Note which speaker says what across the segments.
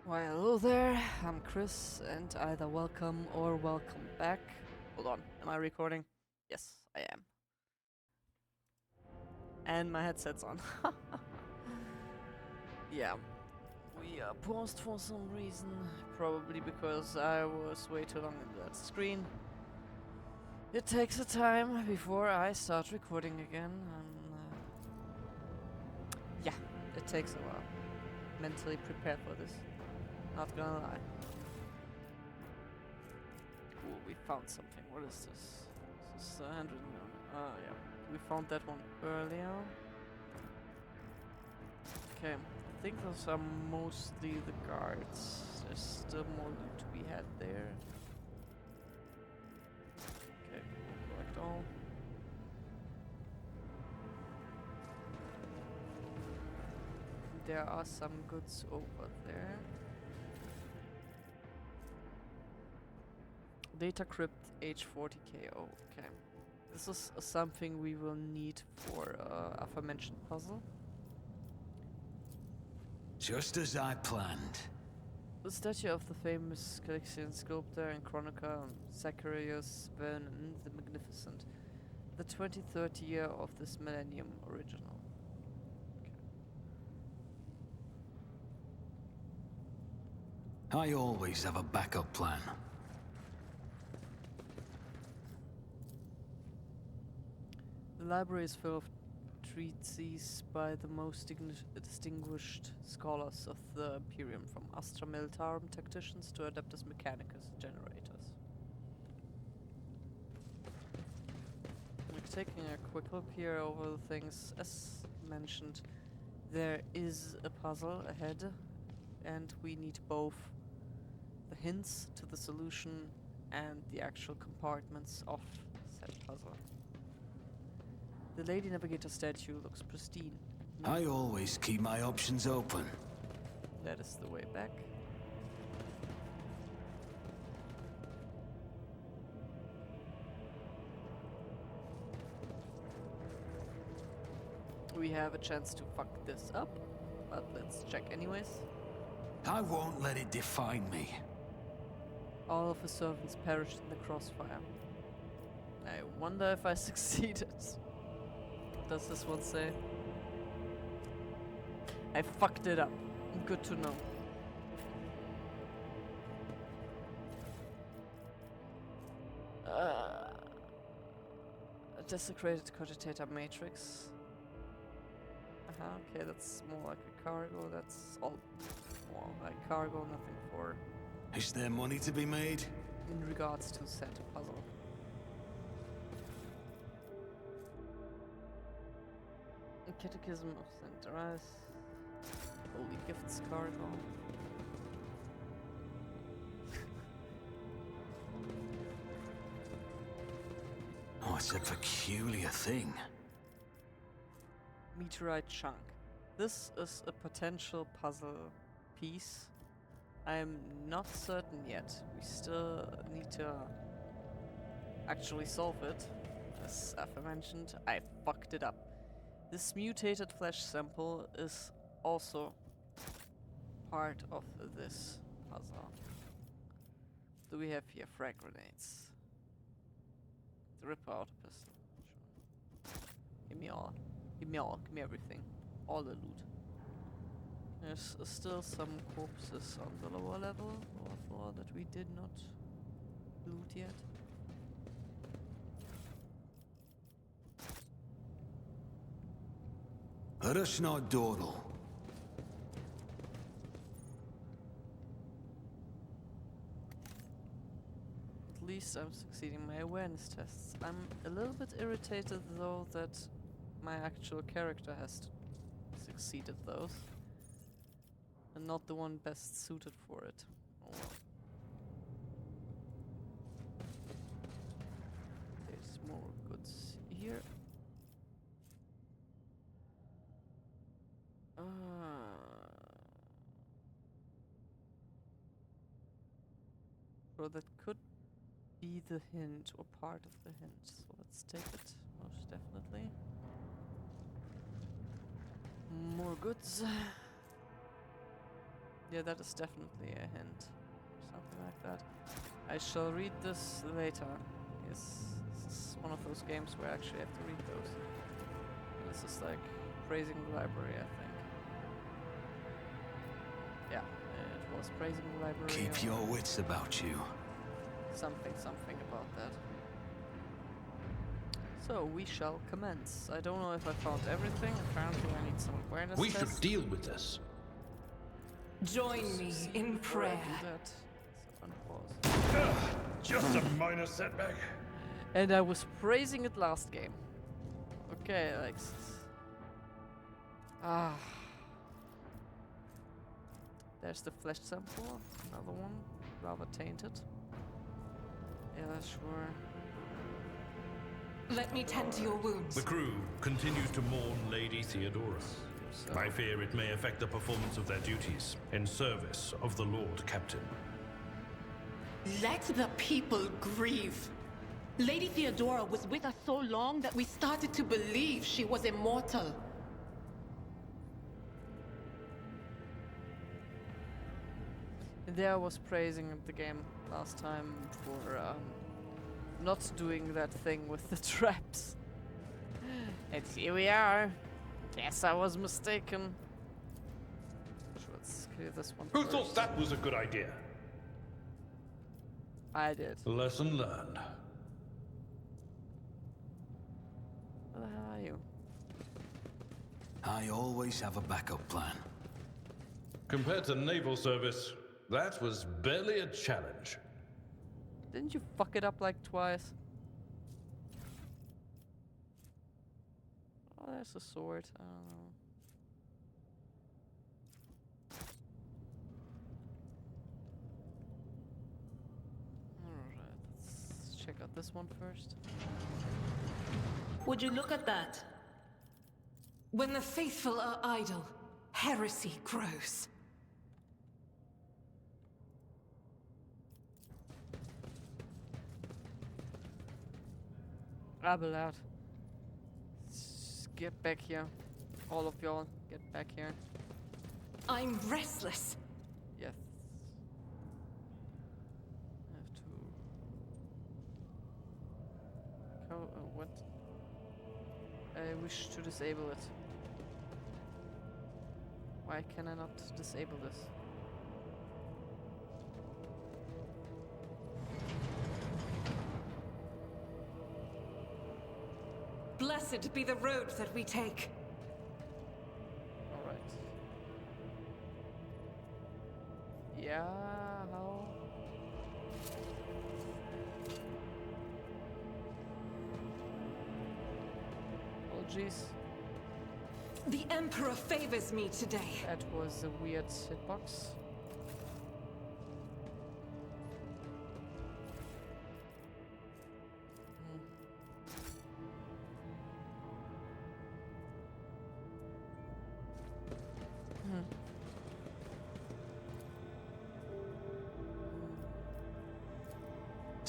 Speaker 1: Why, hello there, I'm Chris, and either welcome or welcome back. Hold on, am I recording? Yes, I am. And my headset's on. Yeah, we paused for some reason, probably because I was way too long in that screen. It takes a time before I start recording again, and yeah, it takes a while. Mentally prepared for this, not gonna lie. Cool, we found something. What is this? This is a handwritten one. Ah, yeah. We found that one earlier. Okay, I think those are mostly the guards. There's still more loot to be had there. Okay, we'll collect all. There are some goods over there. Data crypt H40k. Oh, okay. This is something we will need for aforementioned puzzle.
Speaker 2: Just as I planned.
Speaker 1: The statue of the famous Galician sculptor and chronicler Zacharias Vernon the Magnificent. The 23rd year of this millennium original. Okay.
Speaker 2: I always have a backup plan.
Speaker 1: The library is full of treatises by the most distinguished scholars of the Imperium, from Astra Militarum tacticians to Adeptus Mechanicus generators. We're taking a quick look here over the things. As mentioned, there is a puzzle ahead, and we need both the hints to the solution and the actual compartments of said puzzle. The Lady Navigator statue looks pristine.
Speaker 2: I always keep my options open.
Speaker 1: That is the way back. We have a chance to fuck this up, but let's check anyways.
Speaker 2: I won't let it define me.
Speaker 1: All of his servants perished in the crossfire. I wonder if I succeeded. Does this one say? I fucked it up. Good to know. A desecrated cogitator matrix. Okay, that's more like a cargo. That's all more like cargo, nothing for
Speaker 2: Is there money to be made?
Speaker 1: in regards to said puzzle. A Catechism of St. Therese. Holy Gifts cargo.
Speaker 2: Oh, it's a peculiar thing.
Speaker 1: Meteorite chunk. This is a potential puzzle piece. I am not certain yet. We still need to actually solve it. As aforementioned, I fucked it up. This mutated flesh sample is also part of this puzzle. What do we have here? Frag grenades. The Ripper out pistol. Sure. Give me all. Give me all. Give me everything. All the loot. There's still some corpses on the lower level, lower floor, that we did not loot yet.
Speaker 2: Rush not dawdle.
Speaker 1: At least I'm succeeding my awareness tests. I'm a little bit irritated though that my actual character has succeeded those. And not the one best suited for it. Oh well. There's more goods here. Well, that could be the hint or part of the hint. So let's take it, most definitely. More goods. Yeah, that is definitely a hint. Something like that. I shall read this later. Yes, this is one of those games where I actually have to read those. This is like praising the library, I think. Yeah, it was praising the library.
Speaker 2: Keep your wits about you.
Speaker 1: Something about that. So we shall commence. I don't know if I found everything. Apparently I need some awareness
Speaker 3: We
Speaker 1: test.
Speaker 3: should deal with this.
Speaker 4: Join me in
Speaker 1: Before I
Speaker 4: prayer.
Speaker 1: do that, so unpause.
Speaker 3: Just a minor setback.
Speaker 1: And I was praising it last game. Okay, like... There's the flesh sample. Another one. Rather tainted. Yeah, sure.
Speaker 4: Let me tend to your wounds.
Speaker 3: The crew continues to mourn Lady Theodora.
Speaker 1: So,
Speaker 3: I fear it may affect the performance of their duties in service of the Lord Captain.
Speaker 4: Let the people grieve. Lady Theodora was with us so long that we started to believe she was immortal.
Speaker 1: there I was praising the game last time for not doing that thing with the traps. And here we are. Guess I was mistaken. So let's clear this one
Speaker 3: Who
Speaker 1: first.
Speaker 3: thought that was a good idea?
Speaker 1: I did.
Speaker 3: Lesson learned.
Speaker 1: Where the hell are you?
Speaker 2: I always have a backup plan.
Speaker 3: Compared to naval service, that was barely a challenge.
Speaker 1: Didn't you fuck it up like twice? Oh, there's a sword. I don't know. Alright, let's check out this one first.
Speaker 4: Would you look at that? When the faithful are idle, heresy grows.
Speaker 1: Rabble out. Get back here. All of y'all, get back here.
Speaker 4: I'm restless.
Speaker 1: Yes. I have to... what? I wish to disable it. Why can I not disable this?
Speaker 4: Blessed be the road that we take.
Speaker 1: Alright. Yeah, how? Oh jeez.
Speaker 4: The Emperor favors me today.
Speaker 1: That was a weird hitbox.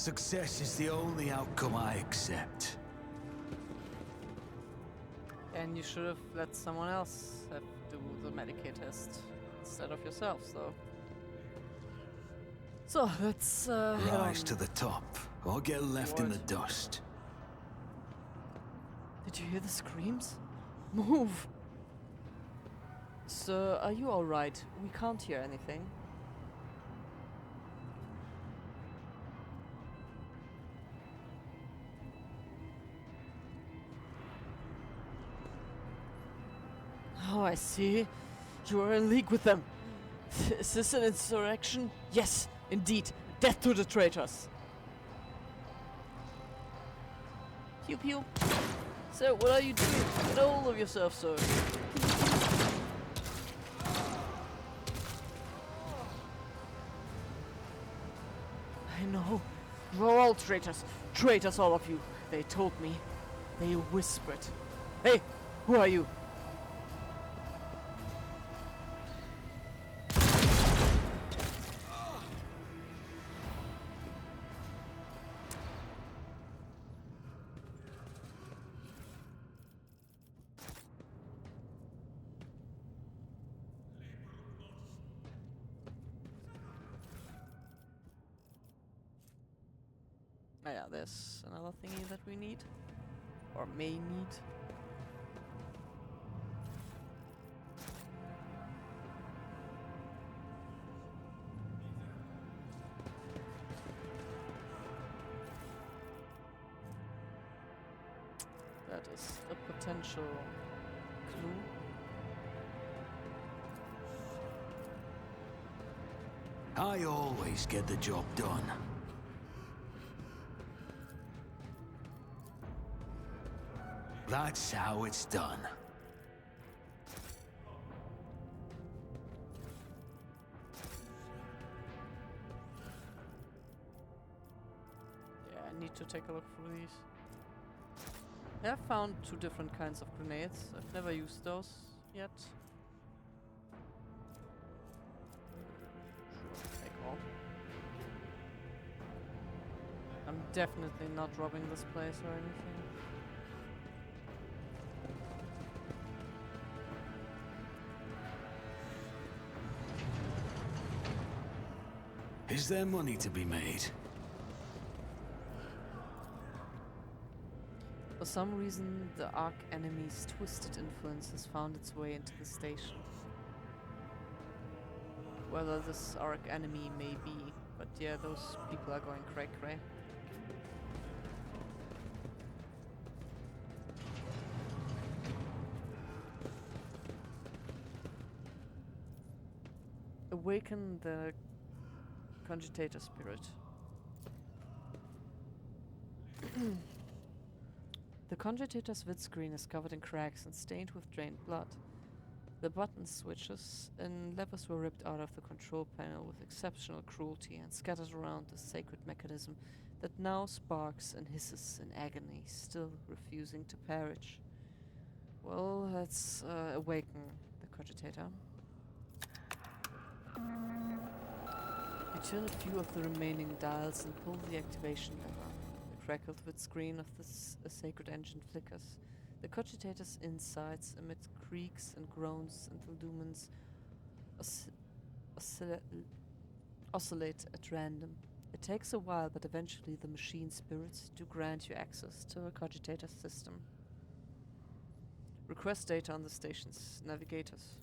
Speaker 2: Success is the only outcome I accept.
Speaker 1: And you should have let someone else have do the Medicaid test instead of yourselves, though. So let's head
Speaker 2: Rise
Speaker 1: on.
Speaker 2: to the top, or get left in the dust.
Speaker 1: Did you hear the screams? Move! Sir, are you alright? We can't hear anything. Oh, I see. You are in league with them. Is this an insurrection? Yes, indeed. Death to the traitors. Pew pew. So, what are you doing? Get a hold of yourself, sir. I know. You're all traitors. Traitors, all of you. They told me. They whispered. Hey, who are you? Oh yeah, there's another thingy that we need. Or may need. That is a potential clue.
Speaker 2: I always get the job done. That's how it's done.
Speaker 1: Yeah, I need to take a look through these. I have found 2 different kinds of grenades. I've never used those yet. Sure, take all. I'm definitely not robbing this place or anything.
Speaker 2: Is there money to be made?
Speaker 1: For some reason, the Ark enemy's twisted influence has found its way into the station. Whether this Ark enemy may be, but yeah, those people are going cray-cray. Awaken the Cogitator spirit. The Cogitator's vid screen is covered in cracks and stained with drained blood. The button switches and levers were ripped out of the control panel with exceptional cruelty and scattered around the sacred mechanism that now sparks and hisses in agony, still refusing to perish. Well, let's awaken the Cogitator. You turn a few of the remaining dials and pull the activation lever. The crackled vid screen of the sacred engine flickers. The Cogitator's insides emit creaks and groans until lumens oscillate at random. It takes a while, but eventually the machine spirits do grant you access to the Cogitator's system. Request data on the station's navigators.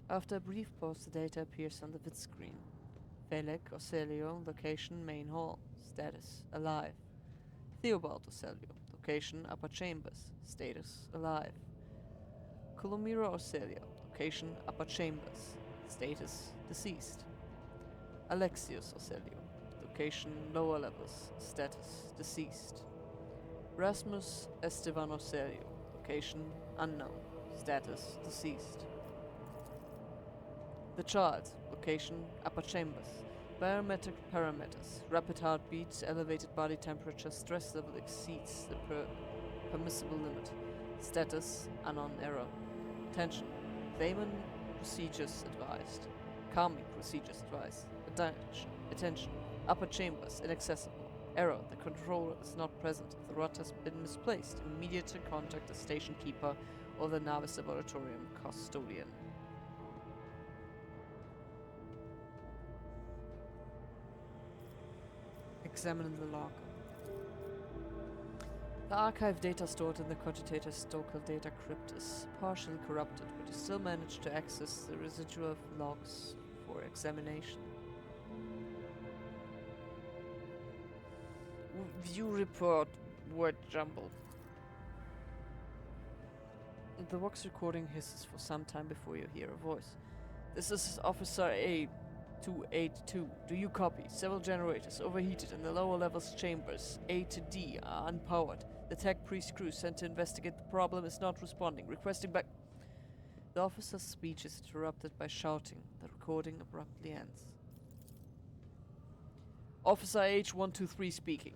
Speaker 1: After a brief pause, the data appears on the vid screen. Felek Ocelio, location main hall, status alive. Theobald Ocelio, location upper chambers, status alive. Colomiro Ocelio, location upper chambers, status deceased. Alexios Ocelio, location lower levels, status deceased. Rasmus Esteban Ocelio, location unknown, status deceased. The child, location upper chambers, barometric parameters, rapid heartbeat, elevated body temperature, stress level exceeds the permissible limit, status unknown error. Attention, Thaman procedures advised, calming procedures advised. Attention, upper chambers inaccessible. Error, the controller is not present. If the rod has been misplaced, immediately contact the station keeper or the Navis Laboratorium custodian. Examine the log. The archive data stored in the Cogitator's local data crypt is partially corrupted, but you still manage to access the residual logs for examination. View report, word jumble. The vox recording hisses for some time before you hear a voice. This is Officer A282. Do you copy? Several generators overheated in the lower levels chambers A to D are unpowered. The tech priest crew sent to investigate the problem is not responding. Requesting back. The officer's speech is interrupted by shouting. The recording abruptly ends. Officer H123 speaking.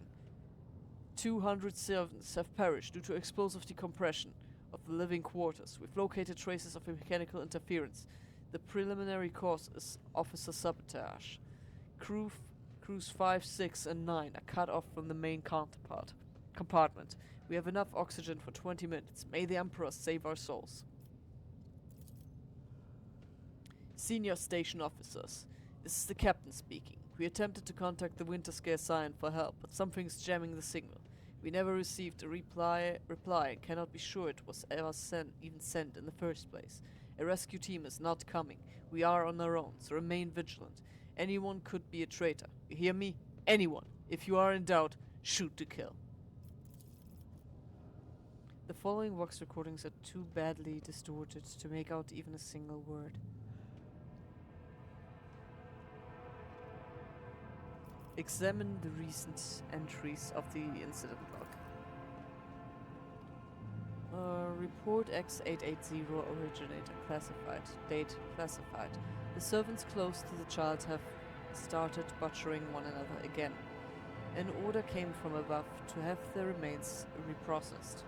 Speaker 1: 200 servants have perished due to explosive decompression of the living quarters. We've located traces of mechanical interference. The preliminary cause is officer sabotage. Crews 5, 6, and 9 are cut off from the main compartment. We have enough oxygen for 20 minutes. May the Emperor save our souls. Senior station officers. This is the captain speaking. We attempted to contact the Winter Scare Scion for help, but something's jamming the signal. We never received a reply and cannot be sure it was ever even sent in the first place. A rescue team is not coming. We are on our own, so remain vigilant. Anyone could be a traitor. You hear me? Anyone. If you are in doubt, shoot to kill. The following voice recordings are too badly distorted to make out even a single word. Examine the recent entries of the incident log. Report X880 originator classified. Date classified. The servants close to the child have started butchering one another again. An order came from above to have the remains reprocessed.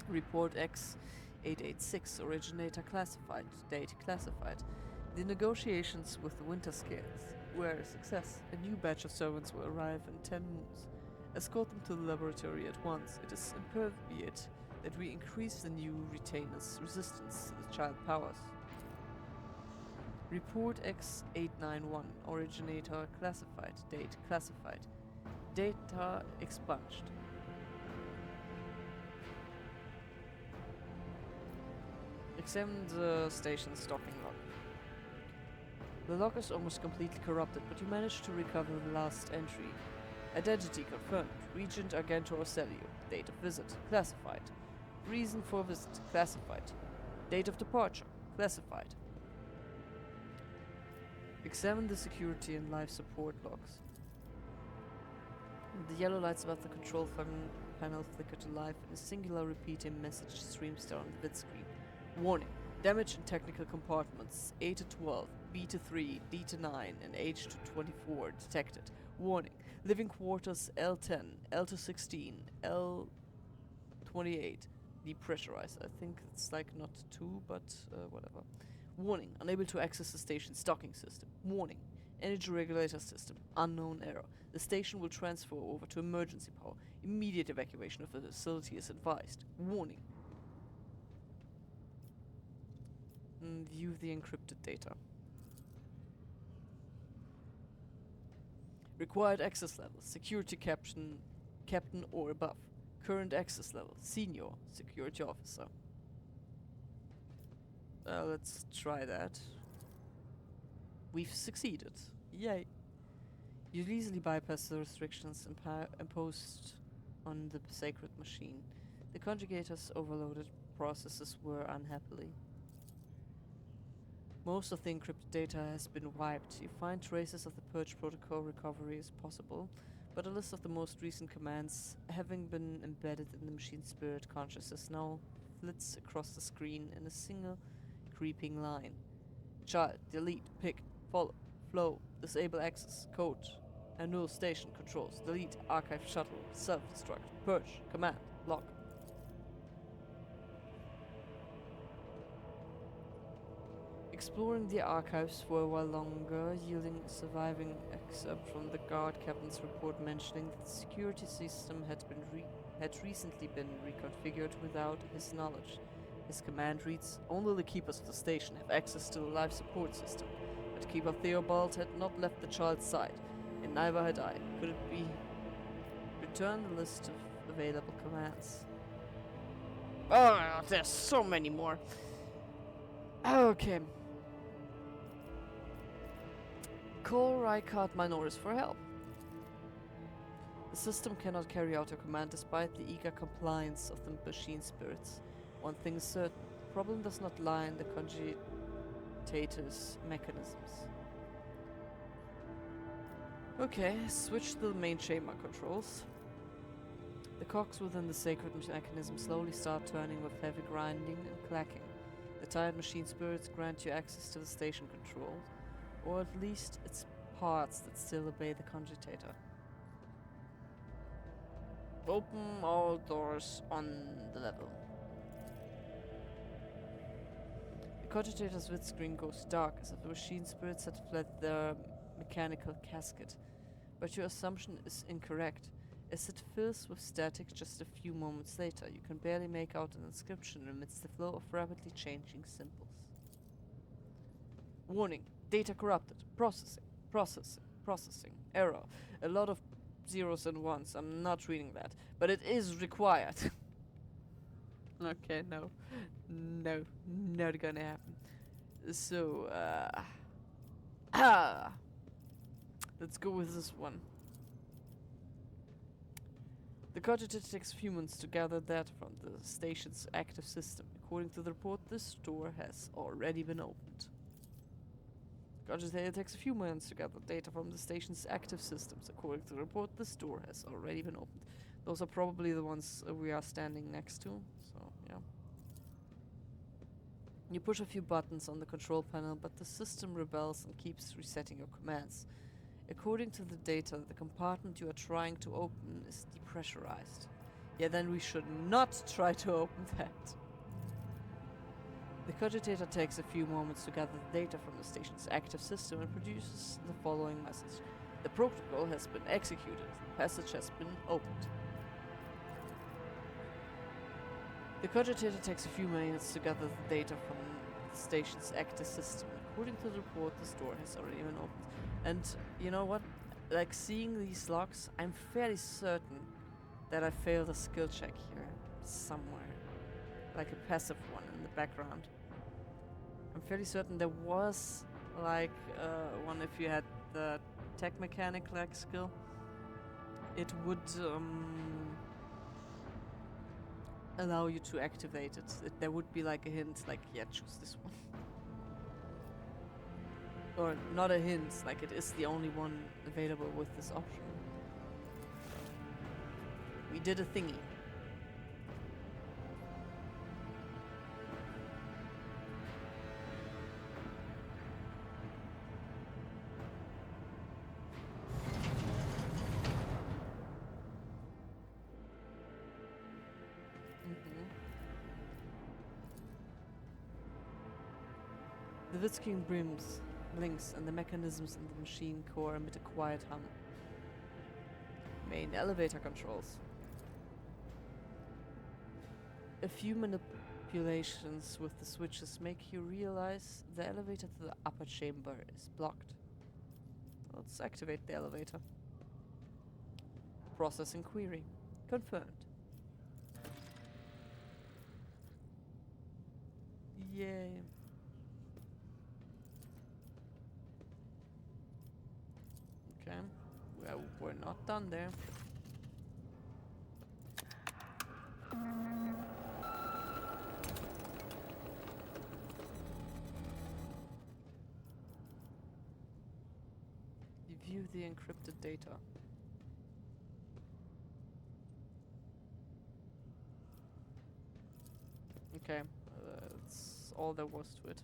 Speaker 1: Report X886 originator classified. Date classified. The negotiations with the Winter Scales were a success. A new batch of servants will arrive in 10 moves. Escort them to the laboratory at once. It is imperative that we increase the new retainer's resistance to the child powers. Report X891 originator classified. Date classified. Data expunged. Examine the station's stocking log. The log is almost completely corrupted, but you managed to recover the last entry. Identity confirmed. Regent Argento Orselio. Date of visit. Classified. Reason for visit. Classified. Date of departure. Classified. Examine the security and life support logs. The yellow lights above the control panel flicker to life, and a singular repeating message streams down the vid screen. Warning. Damage in technical compartments A to 12, B to 3, D to 9, and H to 24 detected. Warning. Living quarters L10, L to 16, L28 depressurized. I think it's like not 2, but whatever. Warning. Unable to access the station's docking system. Warning. Energy regulator system. Unknown error. The station will transfer over to emergency power. Immediate evacuation of the facility is advised. Warning. View the encrypted data. Required access level, security captain or above. Current access level, senior security officer. Let's try that. We've succeeded. Yay. You'll easily bypass the restrictions imposed on the sacred machine. The conjugator's overloaded processes were unhappily. Most of the encrypted data has been wiped. You find traces of the Purge Protocol recovery is possible, but a list of the most recent commands having been embedded in the machine's spirit consciousness now flits across the screen in a single creeping line. Child, delete, pick, follow, flow, disable access, code, annul station controls, delete, archive shuttle, self-destruct, purge, command, lock. Exploring the archives for a while longer, yielding a surviving excerpt from the guard captain's report mentioning that the security system had recently been reconfigured without his knowledge. His command reads, "Only the keepers of the station have access to the life support system, but Keeper Theobald had not left the child's side, and neither had I. Could it be? Return the list of available commands." Oh, there's so many more. Okay. Call Rykard Minoris for help. The system cannot carry out a command despite the eager compliance of the machine spirits. One thing is certain, the problem does not lie in the conjutator's mechanisms. Okay, switch to the main chamber controls. The cogs within the sacred mechanism slowly start turning with heavy grinding and clacking. The tired machine spirits grant you access to the station controls, or at least its parts that still obey the conjutator. Open all doors on the level. The cogitator's vid screen goes dark as if the machine spirits had fled their mechanical casket. But your assumption is incorrect. As it fills with static just a few moments later, you can barely make out an inscription amidst the flow of rapidly changing symbols. Warning, data corrupted. Processing. Error. A lot of zeros and ones. I'm not reading that. But it is required. Okay, no. No. Not gonna happen. So, let's go with this one. The cogitator takes a few months to gather data from the station's active system. According to the report, this door has already been opened. The cogitator takes a few months to gather data from the station's active systems. According to the report, this door has already been opened. Those are probably the ones we are standing next to, so yeah. You push a few buttons on the control panel, but the system rebels and keeps resetting your commands. According to the data, the compartment you are trying to open is depressurized. Yeah, then we should not try to open that. The cogitator takes a few moments to gather the data from the station's active system and produces the following message. The protocol has been executed. The passage has been opened. The cogitator takes a few minutes to gather the data from the station's active system. According to the report, this door has already been opened. And you know what? Like, seeing these logs, I'm fairly certain that I failed a skill check here somewhere. Like a passive one in the background. I'm fairly certain there was like one if you had the tech mechanic like skill. It would allow you to activate it. There would be like a hint, like, yeah, choose this one. Or not a hint, like it is the only one available with this option. We did a thingy. The Vitsking blinks and the mechanisms in the machine core emit a quiet hum. Main elevator controls. A few manipulations with the switches make you realize the elevator to the upper chamber is blocked. Let's activate the elevator. Processing query. Confirmed. Yay. Okay. Well, we're not done there. You view the encrypted data. Okay, that's all there was to it.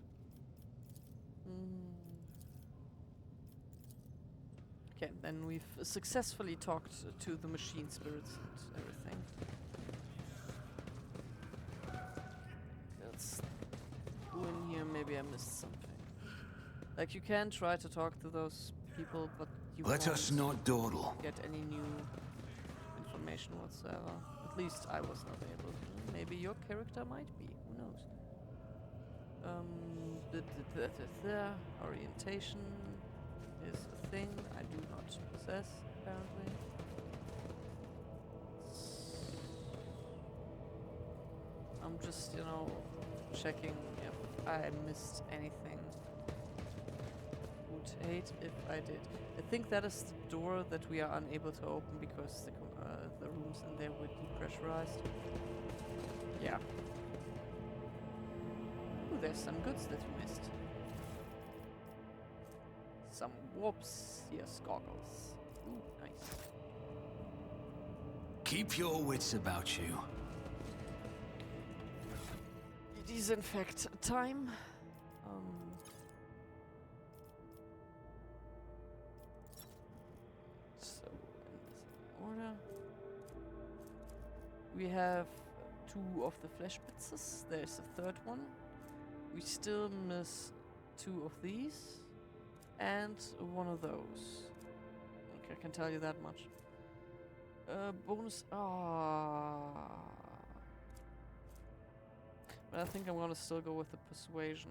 Speaker 1: Okay, then we've successfully talked to the machine spirits and everything. Let's go in here, maybe I missed something. Like, you can try to talk to those people, but you
Speaker 2: Let us not dawdle.
Speaker 1: get any new information whatsoever. At least I was not able to. Maybe your character might be, who knows. Orientation is a thing I do not possess, apparently. I'm just, you know, checking if I missed anything. Would hate if I did. I think that is the door that we are unable to open because the rooms in there were depressurized. Yeah. Ooh, there's some goods that we missed. Some warps, yes, goggles. Ooh, nice.
Speaker 2: Keep your wits about you.
Speaker 1: It is in fact time. So, in this order. We have 2 of the flesh pizzas. There's a third one. We still miss 2 of these. And 1 of those. Okay, I can tell you that much. Bonus. But I think I'm gonna still go with the persuasion.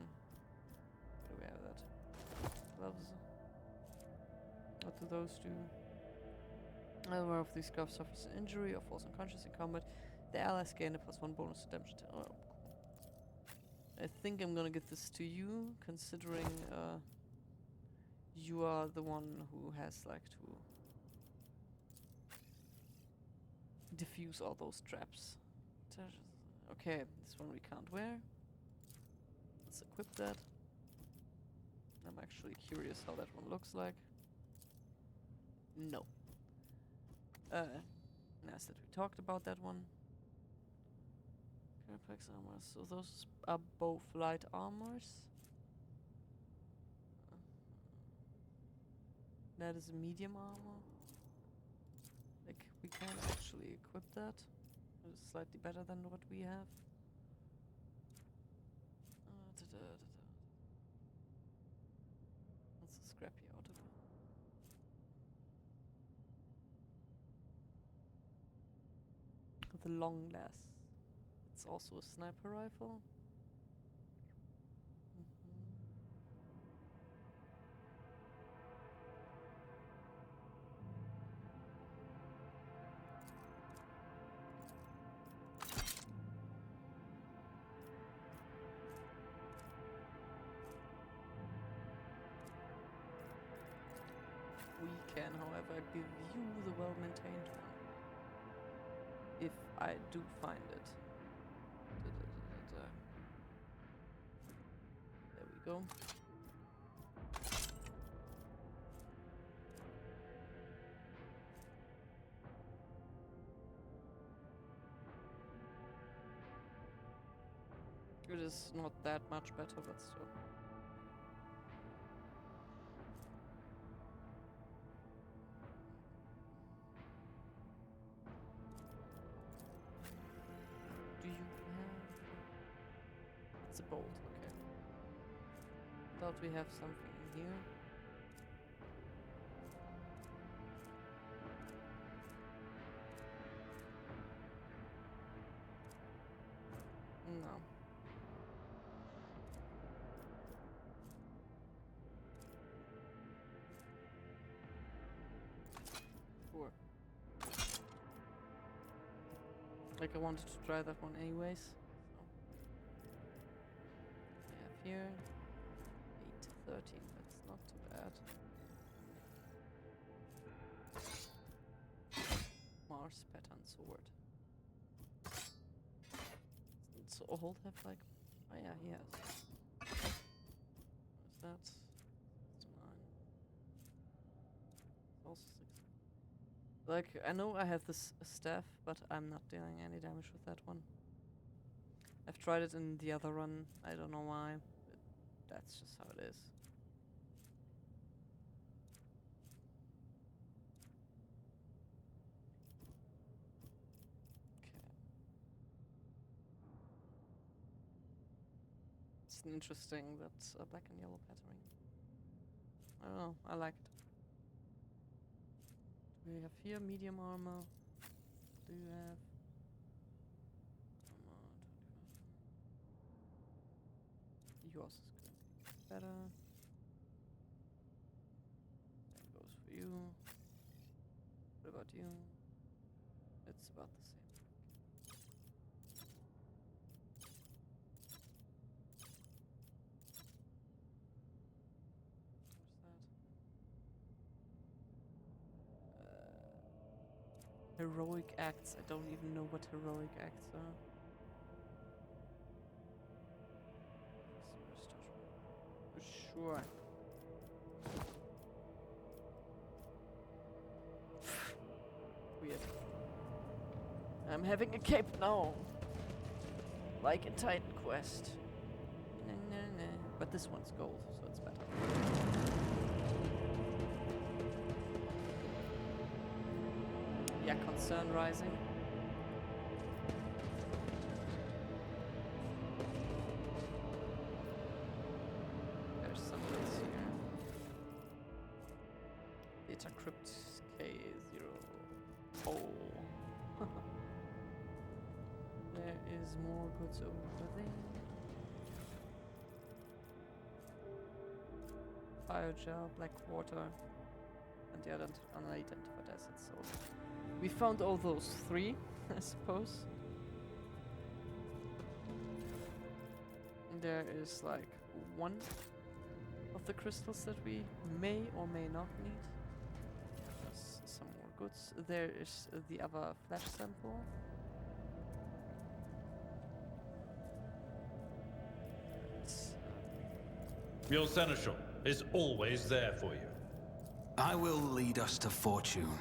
Speaker 1: Where do we have that? gloves. What do those do? Either of these gloves suffers an injury or falls unconscious in combat, the allies gain a +1 bonus to damage. Oh, cool. I think I'm gonna give this to you, considering you are the one who has like to diffuse all those traps. Okay, this one we can't wear. Let's equip that. I'm actually curious how that one looks like. No. Nice that we talked about that one. Carapax armor. So those are both light armors. That is a medium armor. Like, we can actually equip that. It is slightly better than what we have. That's a scrappy auto. The long lass. It's also a sniper rifle. We can, however, give you the well-maintained one. If I do find it. There we go. It is not that much better, but still. Do you have... It's a bolt, okay. Thought we have something in here. No. Four. Like I wanted to try that one anyways. So. We have here 8 to 13, that's not too bad. Mars pattern sword. So Hold have like, oh yeah, he has. What is that? It's 9. Also 6. Like, I know I have this staff, but I'm not dealing any damage with that one. I've tried it in the other run, I don't know why, but that's just how it is. Okay. It's interesting, that's a black and yellow patterning. I don't know, I like it. We have here medium armor. What do you have? Armor 25. Yours is going to be better. That goes for you. What about you? It's about the same. Heroic acts. I don't even know what heroic acts are. Sure. Weird. I'm having a cape now. Like in Titan Quest. But this one's gold, so it's better. Yeah, concern rising. There's some bits here. Data crypt K0. Oh. There is more goods over there. biogel, black water, and the unidentified assets. So we found all those three, I suppose. And there is like one of the crystals that we may or may not need. There's some more goods. There is the other flesh sample.
Speaker 3: Your seneschal is always there for you.
Speaker 2: I will lead us to fortune.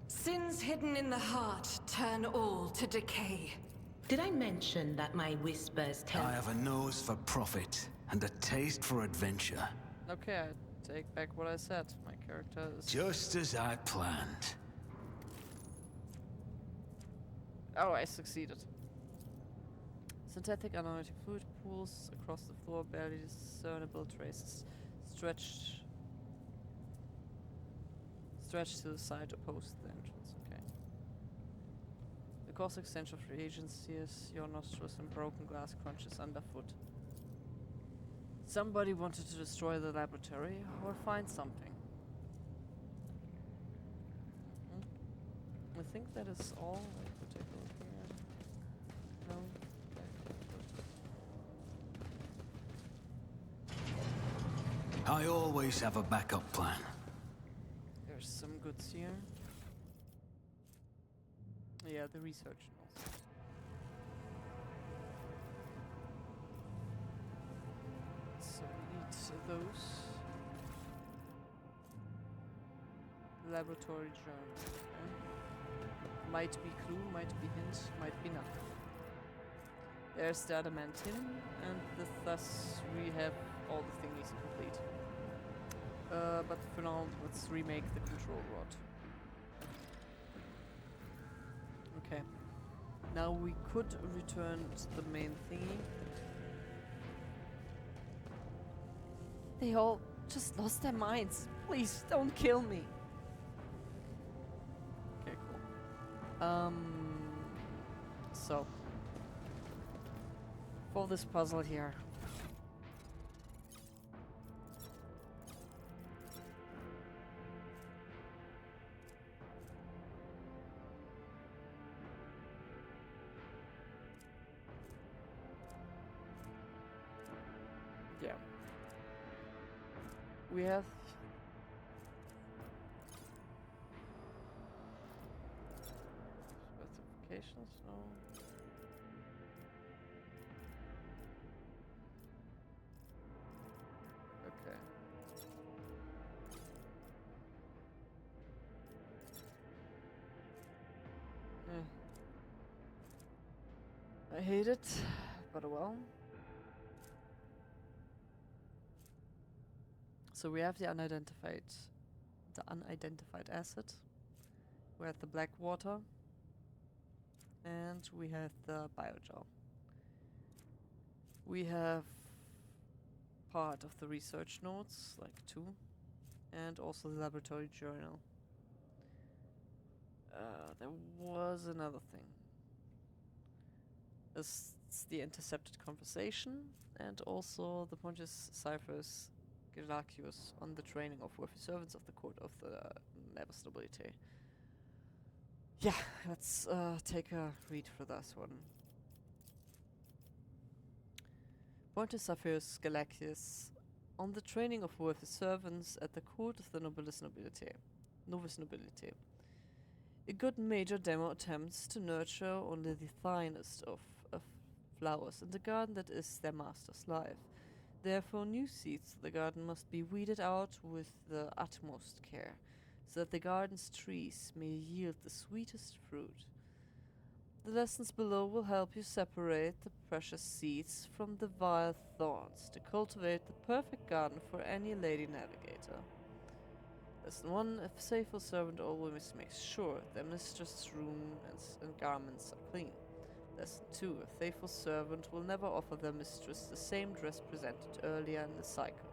Speaker 4: Sins hidden in the heart turn all to decay.
Speaker 5: Did I mention that my whispers tell?
Speaker 2: I have a nose for profit and a taste for adventure.
Speaker 1: Okay, I take back what I said. My character is...
Speaker 2: Just as I planned.
Speaker 1: Oh, I succeeded. Synthetic anoretic fluid pools across the floor, barely discernible traces. Stretched to the side opposed to the entrance. Okay. The caustic stench of reagents sears your nostrils and broken glass crunches underfoot. Somebody wanted to destroy the laboratory or find something. I think that is all. Wait, we'll take a look here. No.
Speaker 2: I always have a backup plan.
Speaker 1: There's some goods here. Yeah, the research notes. So we need those. Laboratory journal. Okay. Might be clue, might be hint, might be nothing. There's the adamantium, and thus we have all the thingies complete. But for now, let's remake the control rod. Okay. Now we could return to the main thingy. They all just lost their minds. Please, don't kill me. Okay, cool. So. For this puzzle here. Yeah. We have specifications, no. Okay. I hate it, but oh well. So we have the unidentified asset. We have the black water, and we have the biogel. We have part of the research notes, like 2, and also the laboratory journal. There was another thing. It's the intercepted conversation, and also the Pontius Cypher's Gelacius on the training of worthy servants of the court of the Nevis nobility. Yeah, let's take a read for this one. Pontius Cypher's Gelacius on the training of worthy servants at the court of the nobilis nobility. Novice nobility. A good major demo attempts to nurture only the finest of flowers in the garden that is their master's life. Therefore, new seeds of the garden must be weeded out with the utmost care, so that the garden's trees may yield the sweetest fruit. The lessons below will help you separate the precious seeds from the vile thorns to cultivate the perfect garden for any lady navigator. Lesson 1. A faithful servant always makes sure their mistress' room and garments are clean. Lesson 2. A faithful servant will never offer their mistress the same dress presented earlier in the cycle.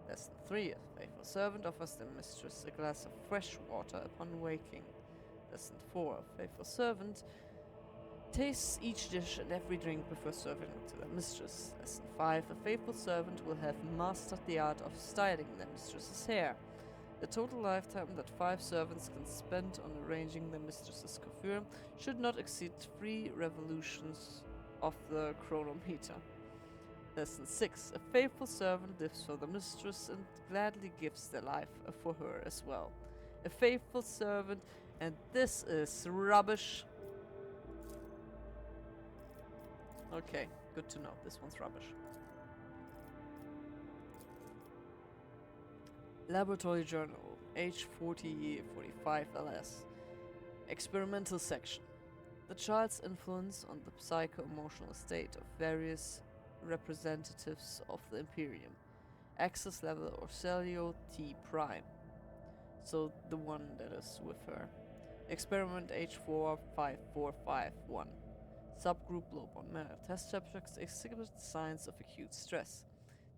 Speaker 1: Lesson 3. A faithful servant offers their mistress a glass of fresh water upon waking. Lesson 4. A faithful servant Tastes each dish and every drink before serving it to their mistress. Lesson 5. A faithful servant will have mastered the art of styling their mistress's hair. The total lifetime that 5 servants can spend on arranging their mistress's coiffure should not exceed 3 revolutions of the chronometer. Lesson 6. A faithful servant lives for the mistress and gladly gives their life for her as well. A faithful servant, and this is rubbish. Okay, good to know. This one's rubbish. Laboratory Journal, H4045 LS. Experimental section. The child's influence on the psycho-emotional state of various representatives of the Imperium. Access level Orcelio T prime. So the one that is with her. Experiment H45451. Subgroup low bone marrow. Test subjects exhibited signs of acute stress.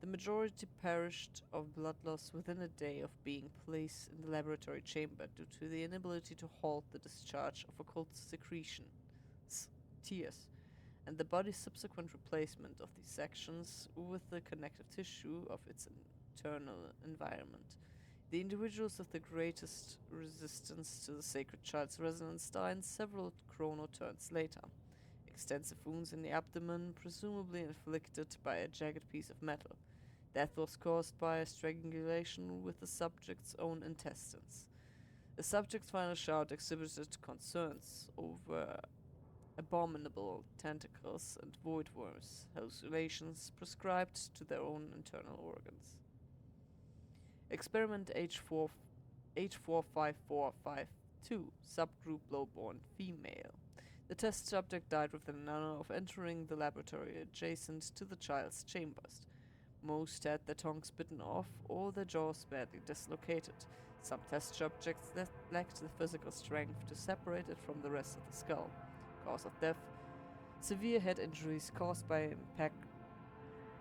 Speaker 1: The majority perished of blood loss within a day of being placed in the laboratory chamber due to the inability to halt the discharge of occult secretions, tears, and the body's subsequent replacement of these sections with the connective tissue of its internal environment. The individuals with the greatest resistance to the sacred child's resonance died several chronoturns later. Extensive wounds in the abdomen, presumably inflicted by a jagged piece of metal. Death was caused by a strangulation with the subject's own intestines. The subject's final shout exhibited concerns over abominable tentacles and void worms, hallucinations prescribed to their own internal organs. Experiment H45452, subgroup low-born female. The test subject died within an hour of entering the laboratory adjacent to the child's chambers. Most had their tongues bitten off or their jaws badly dislocated. Some test subjects lacked the physical strength to separate it from the rest of the skull. Cause of death: severe head injuries caused by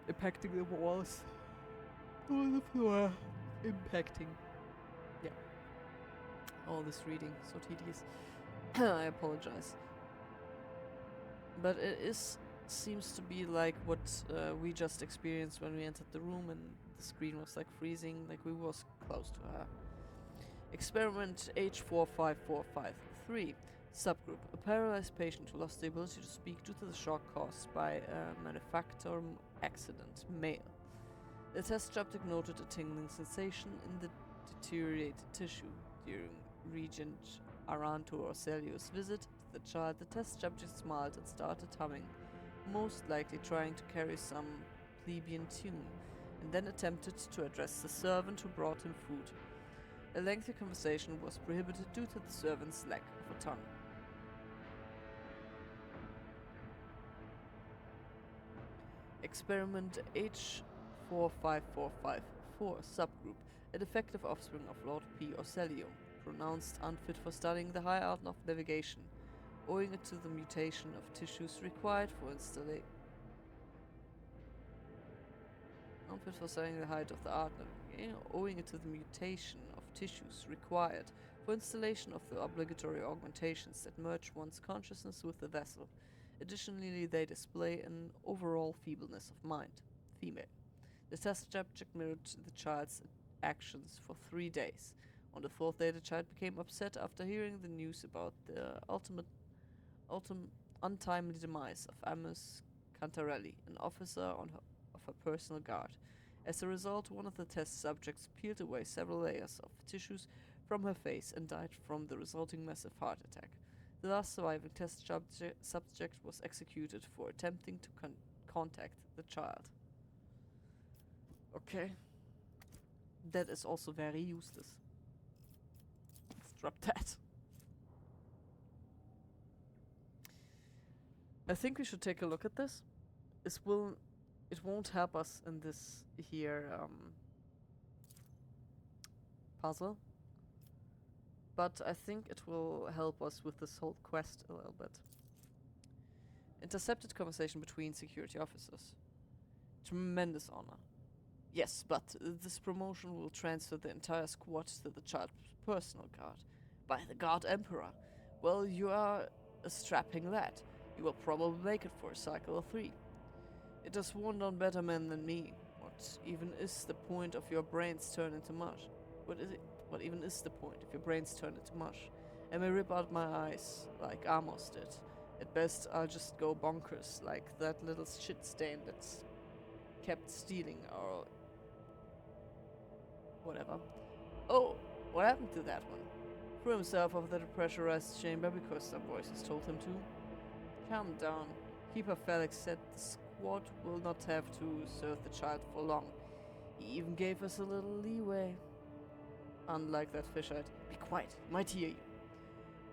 Speaker 1: impacting the walls or the floor. Impacting. Yeah. All this reading, so tedious. I apologize. But it seems to be like what we just experienced when we entered the room and the screen was like freezing, like we was close to her. Experiment H45453. Subgroup. A paralyzed patient who lost the ability to speak due to the shock caused by a manufacturer accident. Male. The test subject noted a tingling sensation in the deteriorated tissue. During Regent Aranto Orcelio's visit to the child, the test subject smiled and started humming, most likely trying to carry some plebeian tune, and then attempted to address the servant who brought him food. A lengthy conversation was prohibited due to the servant's lack of a tongue. Experiment H45454, subgroup. A defective offspring of Lord P. Orcelio, pronounced unfit for studying the high art of navigation, owing it to the mutation of tissues required for installation. Unfit for studying the height of the art navigation, owing it to the mutation of tissues required for installation of the obligatory augmentations that merge one's consciousness with the vessel. Additionally, they display an overall feebleness of mind. Female. The test subject mirrored the child's actions for 3 days. On the 4th day, the child became upset after hearing the news about the untimely demise of Amos Cantarelli, an officer of her personal guard. As a result, one of the test subjects peeled away several layers of tissues from her face and died from the resulting massive heart attack. The last surviving test subject was executed for attempting to contact the child. Okay. That is also very useless. Let's drop that. I think we should take a look at this. It won't help us in this here puzzle, but I think it will help us with this whole quest a little bit. Intercepted conversation between security officers. Tremendous honor. Yes, but this promotion will transfer the entire squad to the child's personal guard. By the Guard Emperor. Well, you are a strapping lad. You will probably make it for a cycle or 3. It has worn down better men than me. What even is the point of your brains turn into mush? What is it? What even is the point if your brains turn into mush? I may rip out my eyes, like Amos did. At best, I'll just go bonkers, like that little shit stain that's kept stealing our... whatever. Oh, what happened to that one? Threw himself off the depressurized chamber because some voices told him to. Calm down. Keeper Felix said the squad will not have to serve the child for long. He even gave us a little leeway. Unlike that fishite. Be quiet, he might hear you.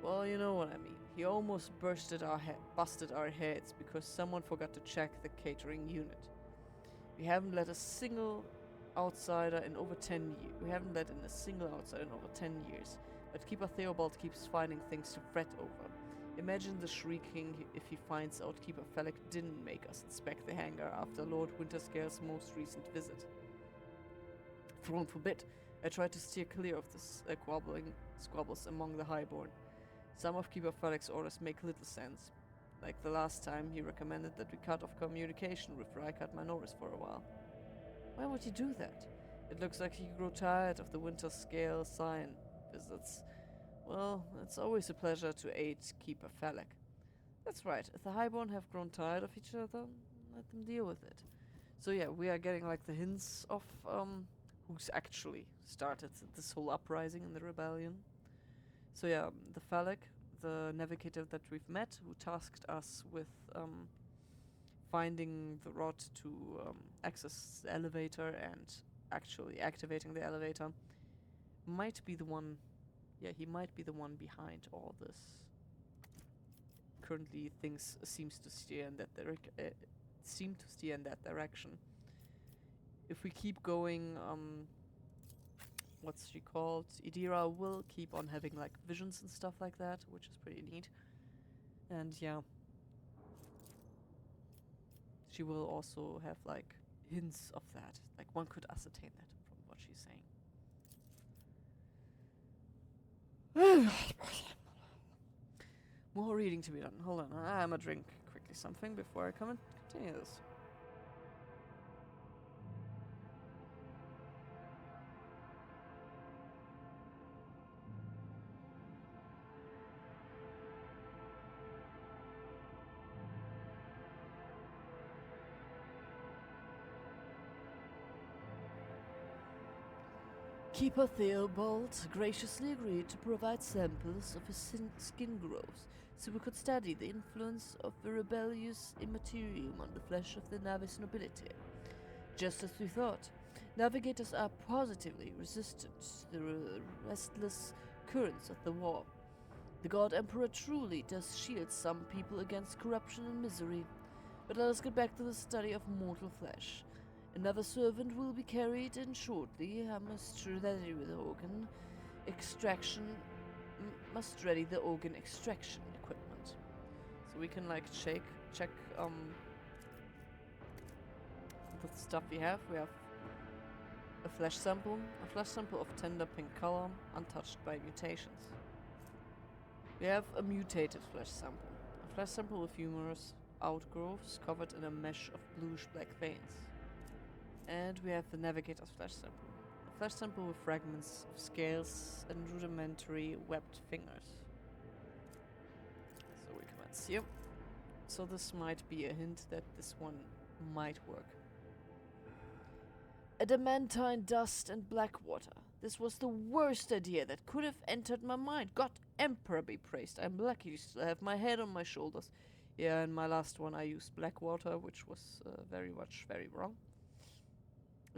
Speaker 1: Well, you know what I mean. He almost busted our heads because someone forgot to check the catering unit. We haven't let a single outsider in over 10 years. We haven't let in a single outsider in over 10 years. But Keeper Theobald keeps finding things to fret over. Imagine the shrieking if he finds out Keeper Felix didn't make us inspect the hangar after Lord Winterscale's most recent visit. Throne forbid. I tried to steer clear of this squabbles among the highborn. Some of Keeper Felix's orders make little sense. Like the last time, he recommended that we cut off communication with Rykard Minoris for a while. Why would he do that? It looks like he grew tired of the Winterscale sign visits. Well, it's always a pleasure to aid Keeper Felix. That's right, if the highborn have grown tired of each other, let them deal with it. So yeah, we are getting like the hints of who's actually started this whole uprising in the rebellion. So yeah, the Felix, the navigator that we've met, who tasked us with finding the rod to access the elevator and actually activating the elevator, might be the one. Yeah, he might be the one behind all this. Currently, things seem to steer in that direction. If we keep going, what's she called? Idira will keep on having like visions and stuff like that, which is pretty neat. And yeah, she will also have like hints of that. Like one could ascertain that from what she's saying. More reading to be done. Hold on, I'm gonna drink quickly something before I come and continue this. Keeper Theobald graciously agreed to provide samples of his skin growth so we could study the influence of the rebellious immaterium on the flesh of the Navis nobility. Just as we thought, navigators are positively resistant to the restless currents of the war. The God Emperor truly does shield some people against corruption and misery. But let us get back to the study of mortal flesh. Another servant will be carried in shortly. I must ready the organ extraction. Must ready the organ extraction equipment. So we can like check the stuff we have. We have a flesh sample of tender pink color, untouched by mutations. We have a mutated flesh sample. A flesh sample with humorous outgrowths covered in a mesh of bluish-black veins. And we have the navigator's flesh sample. A flesh sample with fragments of scales and rudimentary webbed fingers. So we commence here. So this might be a hint that this one might work. Adamantine dust and black water. This was the worst idea that could have entered my mind. God Emperor be praised. I'm lucky to still have my head on my shoulders. Yeah, in my last one I used black water, which was very wrong.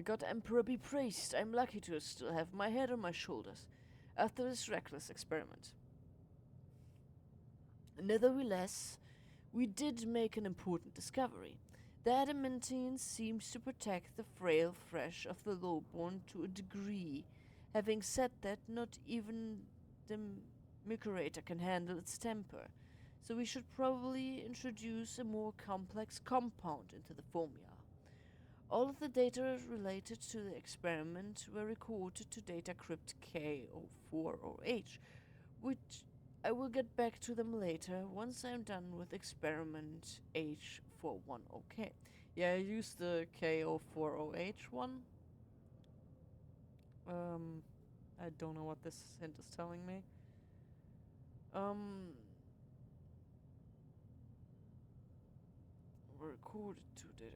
Speaker 1: God Emperor be praised. I'm lucky to still have my head on my shoulders after this reckless experiment. Nevertheless, we did make an important discovery. The adamantine seems to protect the frail flesh of the lowborn to a degree. Having said that, not even the Micurator can handle its temper, so we should probably introduce a more complex compound into the formula. All of the data related to the experiment were recorded to data crypt K04 or H, which I will get back to them later once I'm done with experiment H40k. Yeah, I used the K040H one. I don't know what this hint is telling me. Recorded to data.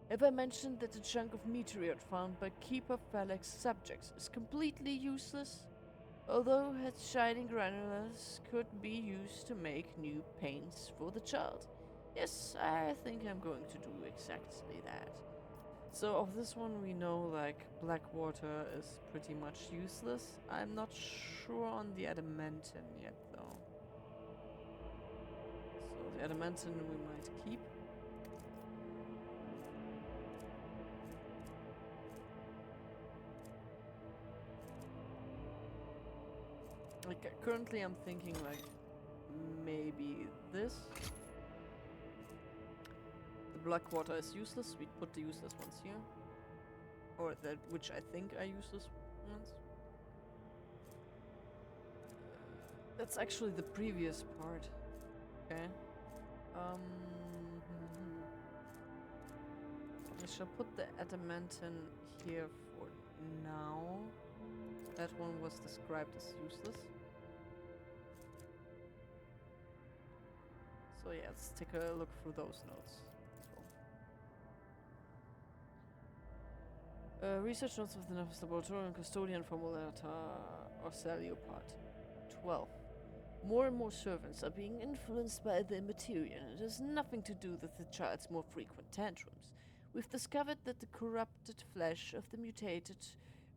Speaker 1: Have I mentioned that the chunk of meteorite found by Keeper Phalanx subjects is completely useless? Although its shining granulars could be used to make new paints for the child. Yes, I think I'm going to do exactly that. So of this one we know like black water is pretty much useless. I'm not sure on the adamantine yet though. So the adamantine we might keep. Like currently I'm thinking like maybe this. The black water is useless, we put the useless ones here. Or that which I think are useless ones. That's actually the previous part. Okay. I shall put the adamantine here for now. That one was described as useless. So yeah, let's take a look through those notes as well. Research notes of the Nefis Laboratory and Custodian Formulata Orsalio Part 12. More and more servants are being influenced by the material. It has nothing to do with the child's more frequent tantrums. We've discovered that the corrupted flesh of the mutated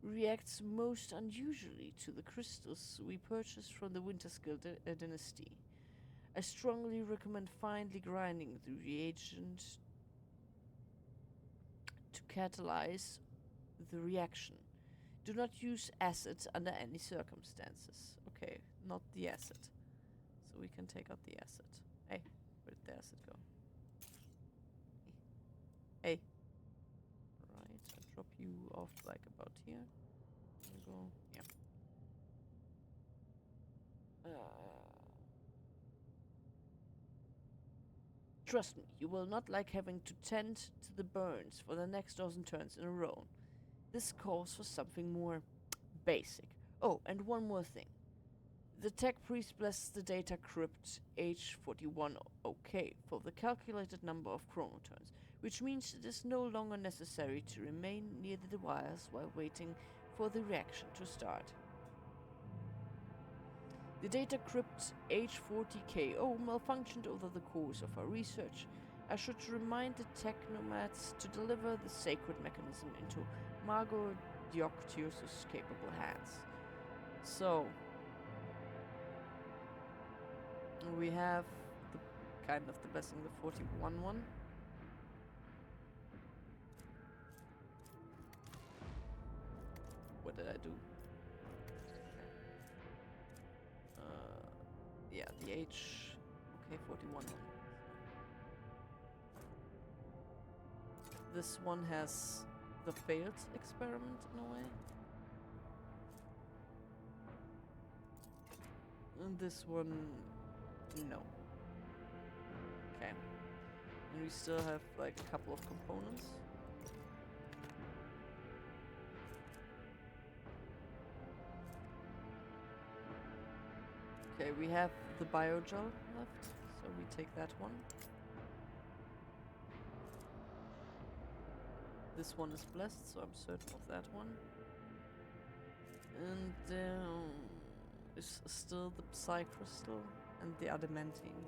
Speaker 1: reacts most unusually to the crystals we purchased from the Winterskill dynasty. I strongly recommend finely grinding the reagent to catalyze the reaction. Do not use acid under any circumstances. Okay, not the acid. So we can take out the acid. Hey, where did the acid go? Hey. Right, I'll drop you off like about here. There we go. Yeah. Trust me, you will not like having to tend to the burns for the next dozen turns in a row. This calls for something more basic. Oh, and one more thing. The tech priest blesses the data crypt H41k for the calculated number of chronoturns, which means it is no longer necessary to remain near the wires while waiting for the reaction to start. The data crypt H40k malfunctioned over the course of our research. I should remind the technomads to deliver the sacred mechanism into Margot Dioctius' capable hands. So, we have the kind of the blessing, the 41 one. What did I do? Yeah, the H41 one. This one has the failed experiment in a way. And this one, no. Okay. And we still have like a couple of components. Okay, we have the biogel left, so we take that one. This one is blessed, so I'm certain of that one. And is still the Psy Crystal and the Adamantine.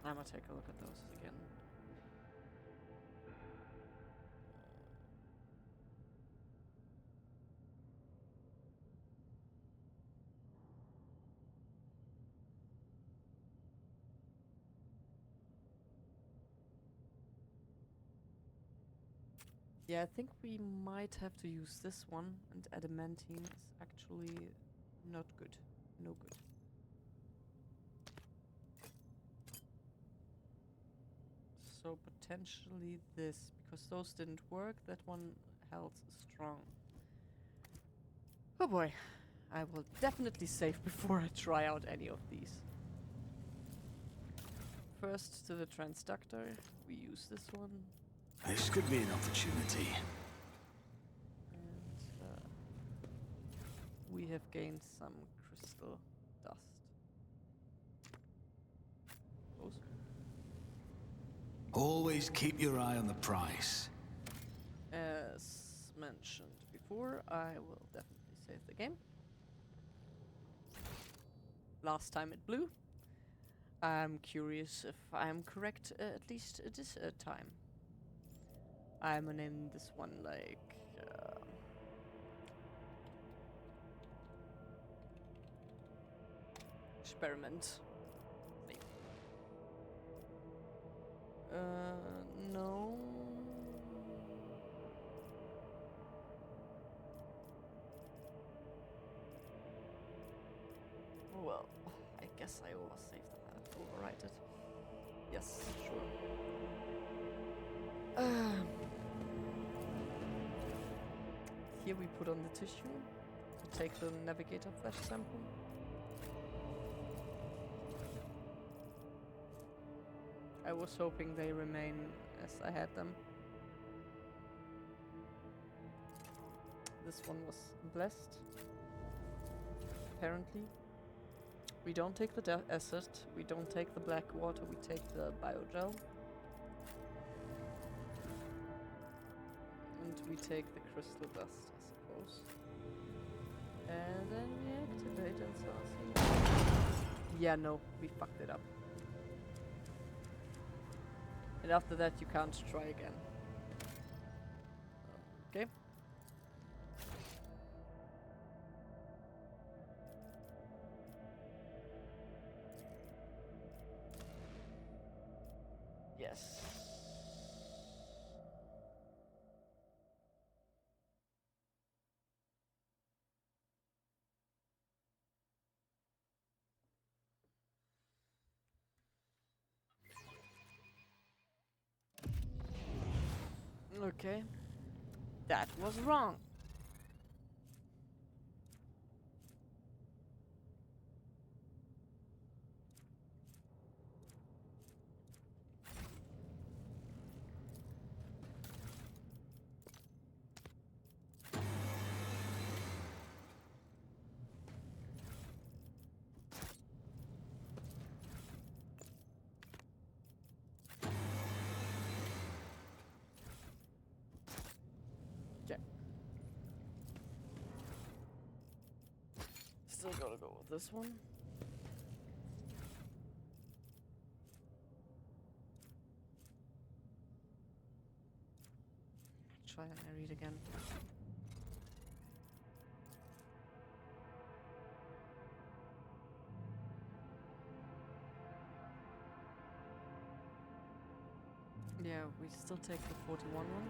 Speaker 1: I'm gonna take a look at those again. Yeah, I think we might have to use this one, and adamantine is actually not good. No good. So potentially this, because those didn't work, that one held strong. Oh boy, I will definitely save before I try out any of these. First to the transductor, we use this one.
Speaker 2: This could be an opportunity.
Speaker 1: And we have gained some crystal dust. Close.
Speaker 2: Always keep your eye on the price.
Speaker 1: As mentioned before, I will definitely save the game. Last time it blew. I'm curious if I'm correct at least this time. I'm gonna name this one like experiment. Maybe. No. Well, I guess I oversaved that. Overwrite it. Yes, sure. Here we put on the tissue to take the navigator flash sample. I was hoping they remain as I had them. This one was blessed. Apparently. We don't take the acid, we don't take the black water, we take the biogel. And we take the crystal dust, I suppose. And then we activate and so yeah, no, we fucked it up. And after that you can't try again. Okay. Yes. Okay. That was wrong. Still gotta go with this one. Try and read again. Yeah, we still take the 41 one.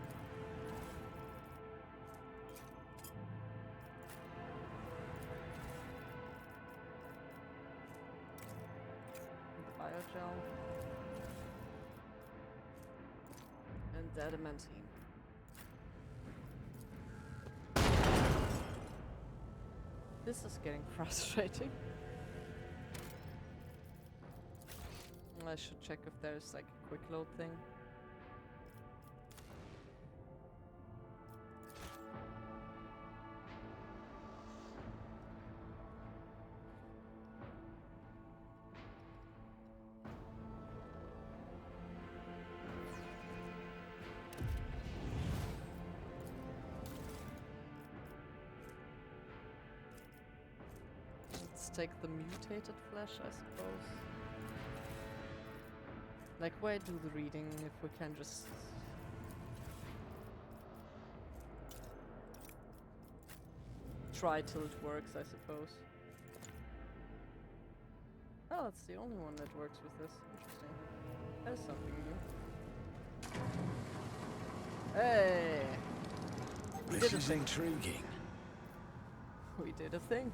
Speaker 1: Biogel and the adamantine. This is getting frustrating. I should check if there's like a quick load thing. Let's take the mutated flesh, I suppose. Like, why do the reading if we can just... try till it works, I suppose. Oh, that's the only one that works with this. Interesting. That is something new. Hey! We
Speaker 2: This
Speaker 1: did a
Speaker 2: is
Speaker 1: thing.
Speaker 2: intriguing.
Speaker 1: We did a thing.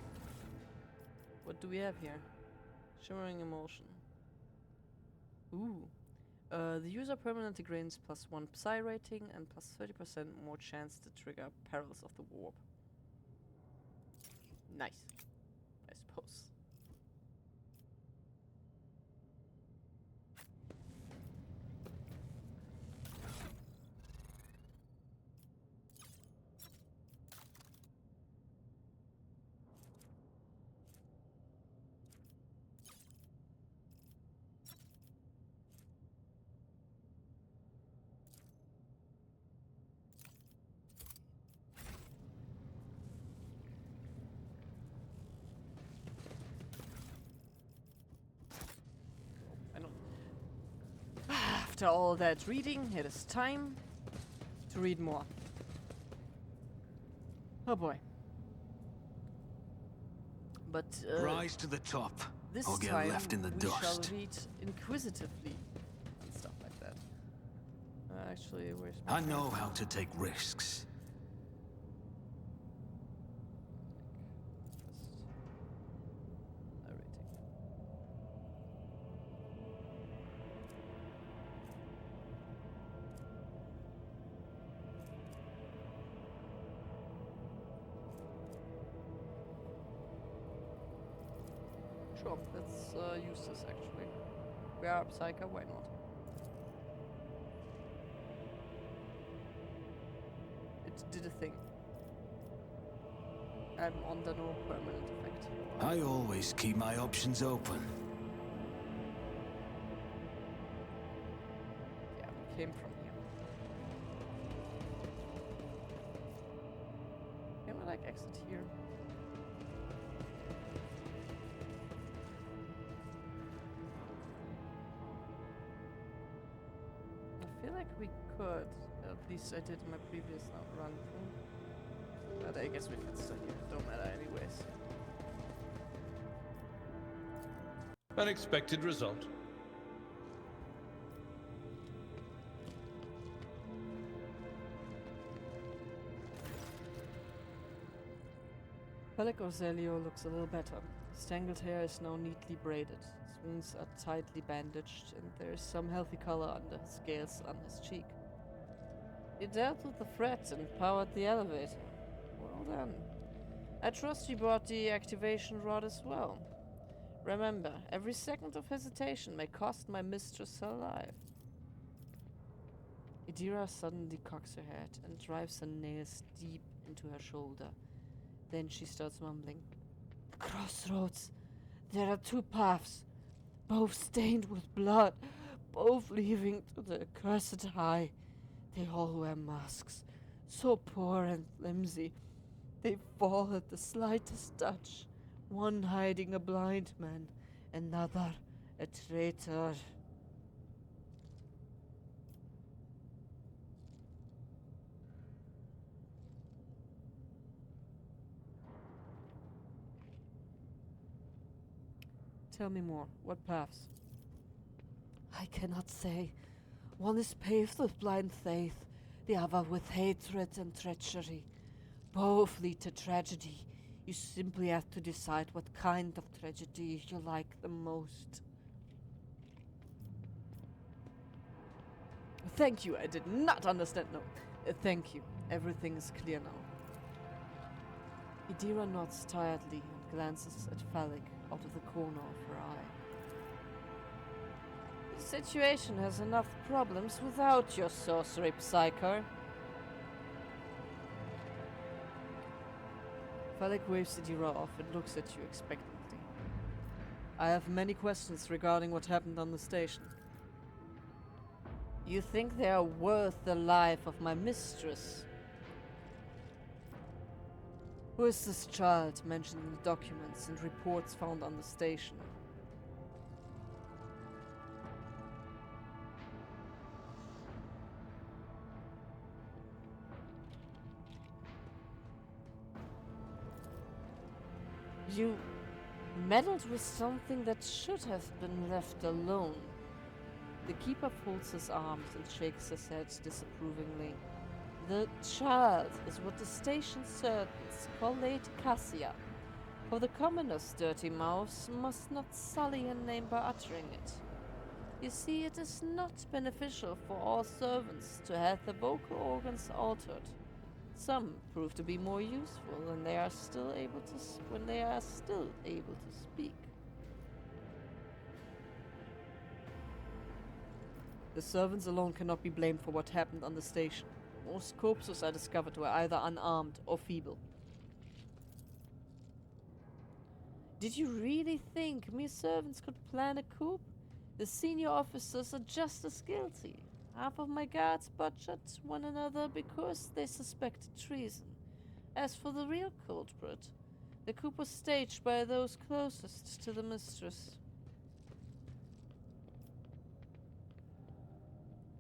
Speaker 1: What do we have here? Shimmering emotion. Ooh. The user permanently gains +1 psi rating and +30% more chance to trigger perils of the warp. Nice, I suppose. After all that reading, it is time to read more. Oh boy. But
Speaker 2: Rise to the top,
Speaker 1: this
Speaker 2: or get
Speaker 1: time
Speaker 2: left in the
Speaker 1: we
Speaker 2: dust.
Speaker 1: shall read inquisitively and stuff like that. Actually, where's my
Speaker 2: I know how to take risks.
Speaker 1: narrating? Sure, let's use this actually. We are Psycho, why not? It did a thing. I'm under no permanent effect.
Speaker 2: I always keep my options open.
Speaker 1: Yeah, we came from here. Can I like exit here? I feel like we could. At least I did in my previous run through. But I guess we can stay here. Don't matter anyways.
Speaker 3: Unexpected result.
Speaker 1: Pellic Orzelio looks a little better. His tangled hair is now neatly braided. His wounds are tightly bandaged, and there is some healthy color under his scales on his cheek. He dealt with the threat and powered the elevator. Well then. I trust you brought the activation rod as well. Remember, every second of hesitation may cost my mistress her life. Idira suddenly cocks her head and drives her nails deep into her shoulder. Then she starts mumbling. The crossroads. There are two paths, both stained with blood, both leading to the accursed high. They all wear masks, so poor and flimsy. They fall at the slightest touch, one hiding a blind man, another a traitor. Tell me more. What paths? I cannot say. One is paved with blind faith, the other with hatred and treachery. Both lead to tragedy. You simply have to decide what kind of tragedy you like the most. Thank you, I did not understand. No, thank you. Everything is clear now. Idira nods tiredly and glances at Phallic out of the corner of her eye. The situation has enough problems without your sorcery, Psycho. Phallic waves Idira off and looks at you expectantly. I have many questions regarding what happened on the station. You think they are worth the life of my mistress? Who is this child mentioned in the documents and reports found on the station? You meddled with something that should have been left alone. The keeper folds his arms and shakes his head disapprovingly. The child is what the station servants call Lady Cassia. For the commoners, dirty mouths must not sully her name by uttering it. You see, it is not beneficial for all servants to have their vocal organs altered. Some prove to be more useful when they are still able to speak. The servants alone cannot be blamed for what happened on the station. Most corpses I discovered were either unarmed or feeble. Did you really think mere servants could plan a coup? The senior officers are just as guilty. Half of my guards butchered one another because they suspected treason. As for the real culprit, the coup was staged by those closest to the mistress.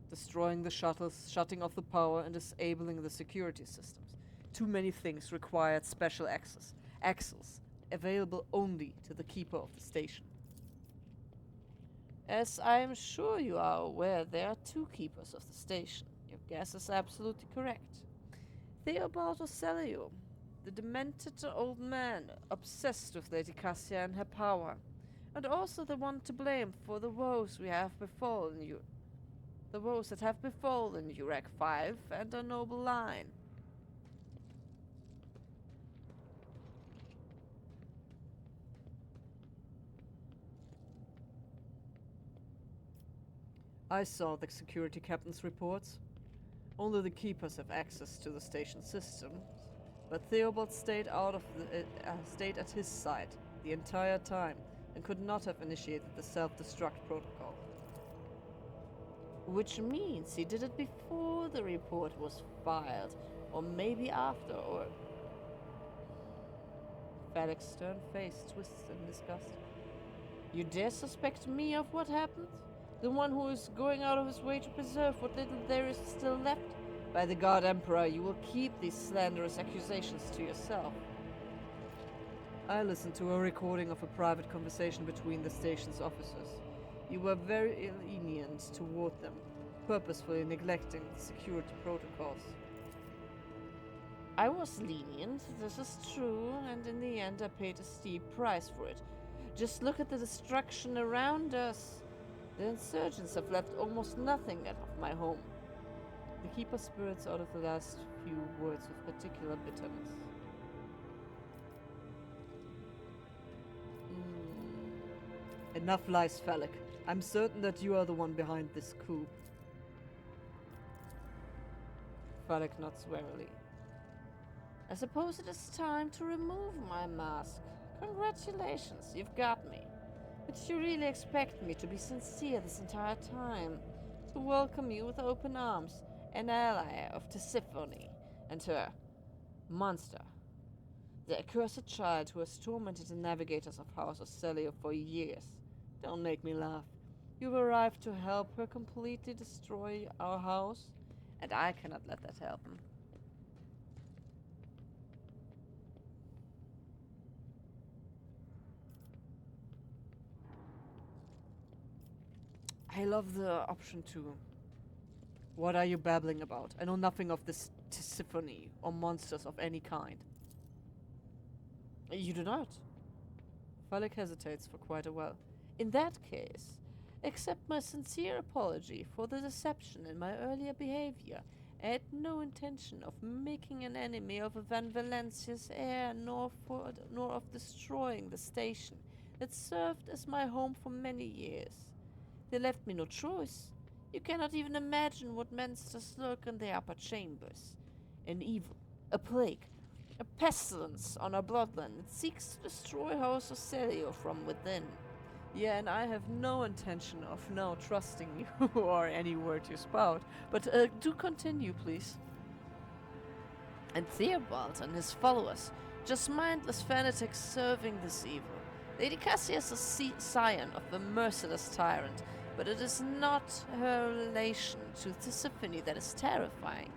Speaker 1: Destroying the shuttles, shutting off the power, and disabling the security systems. Too many things required special access. Access available only to the keeper of the station. As I am sure you are aware, there are two keepers of the station. Your guess is absolutely correct. Theobald Ocelio, the demented old man obsessed with Lady Cassia and her power, and also the one to blame for the woes that have befallen Urek 5 and our noble line. I saw the security captain's reports. Only the keepers have access to the station systems, but Theobald stayed at his side the entire time and could not have initiated the self-destruct protocol. Which means he did it before the report was filed, or maybe after, or... Felix's stern face twists in disgust. You dare suspect me of what happened? The one who is going out of his way to preserve what little there is still left? By the God Emperor, you will keep these slanderous accusations to yourself. I listened to a recording of a private conversation between the station's officers. You were very lenient toward them, purposefully neglecting the security protocols. I was lenient, this is true, and in the end I paid a steep price for it. Just look at the destruction around us. The insurgents have left almost nothing of my home. The keeper spurts out of the last few words with particular bitterness. Enough lies, Phallic. I'm certain that you are the one behind this coup. Phallic nods warily. I suppose it is time to remove my mask. Congratulations, you've got me. But you really expect me to be sincere this entire time? To welcome you with open arms, an ally of Tisiphone and her monster, the accursed child who has tormented the navigators of House Ocelio for years. Don't make me laugh. You've arrived to help her completely destroy our house, and I cannot let that happen. I love the option 2. What are you babbling about? I know nothing of this Tisiphone or monsters of any kind. You do not? Phallic hesitates for quite a while. In that case, accept my sincere apology for the deception in my earlier behavior. I had no intention of making an enemy of Van Valencia's heir, nor of destroying the station that served as my home for many years. They left me no choice. You cannot even imagine what monsters lurk in the upper chambers. An evil, a plague, a pestilence on our bloodline that seeks to destroy House Ocelio from within. Yeah, and I have no intention of now trusting you or any word you spout, but do continue, please. And Theobald and his followers, just mindless fanatics serving this evil. Lady Cassia is a scion of a merciless tyrant, but it is not her relation to Tisiphone that is terrifying.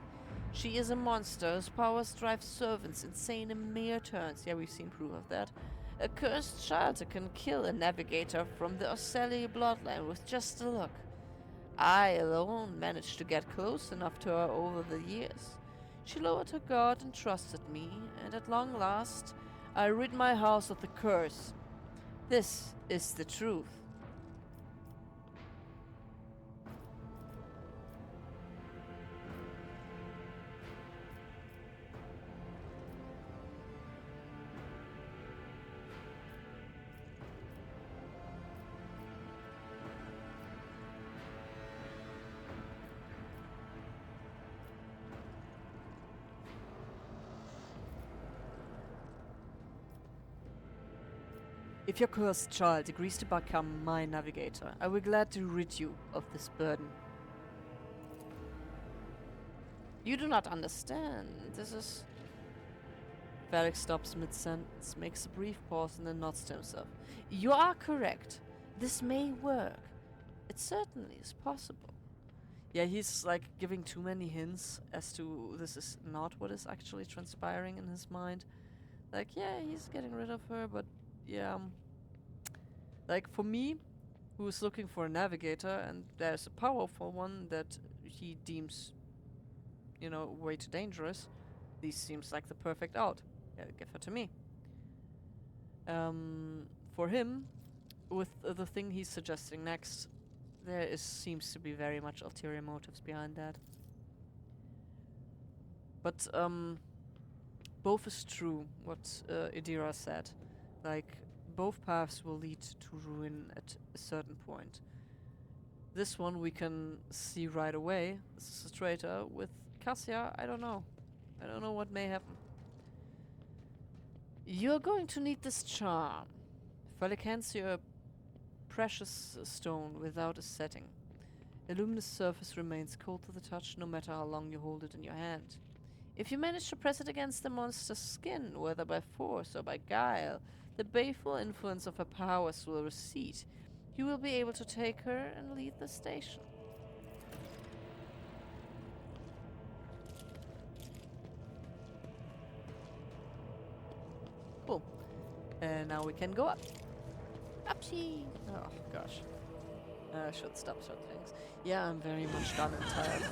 Speaker 1: She is a monster whose powers drive servants insane in mere turns. Yeah, we've seen proof of that. A cursed child who can kill a navigator from the Ocelio bloodline with just a look. I alone managed to get close enough to her over the years. She lowered her guard and trusted me, and at long last, I rid my house of the curse. This is the truth. If your cursed child agrees to become my navigator, I will gladly rid you of this burden. You do not understand. This is... Felix stops mid-sentence, makes a brief pause, and then nods to himself. You are correct. This may work. It certainly is possible. Yeah, he's like giving too many hints as to this is not what is actually transpiring in his mind. Like, yeah, he's getting rid of her, but yeah. Like, for me, who's looking for a navigator, and there's a powerful one that he deems, you know, way too dangerous, this seems like the perfect out. Yeah, give her to me. For him, with the thing he's suggesting next, seems to be very much ulterior motives behind that. But both is true what Idira said. Like, both paths will lead to ruin at a certain point. This one we can see right away. This is a traitor. With Cassia, I don't know. I don't know what may happen. You're going to need this charm. Felix hands you a precious stone without a setting. The luminous surface remains cold to the touch no matter how long you hold it in your hand. If you manage to press it against the monster's skin, whether by force or by guile, the baleful influence of her powers will recede. You will be able to take her and leave the station. Cool. And now we can go up. Upsy! Oh, gosh. I should stop certain things. Yeah, I'm very much done and tired.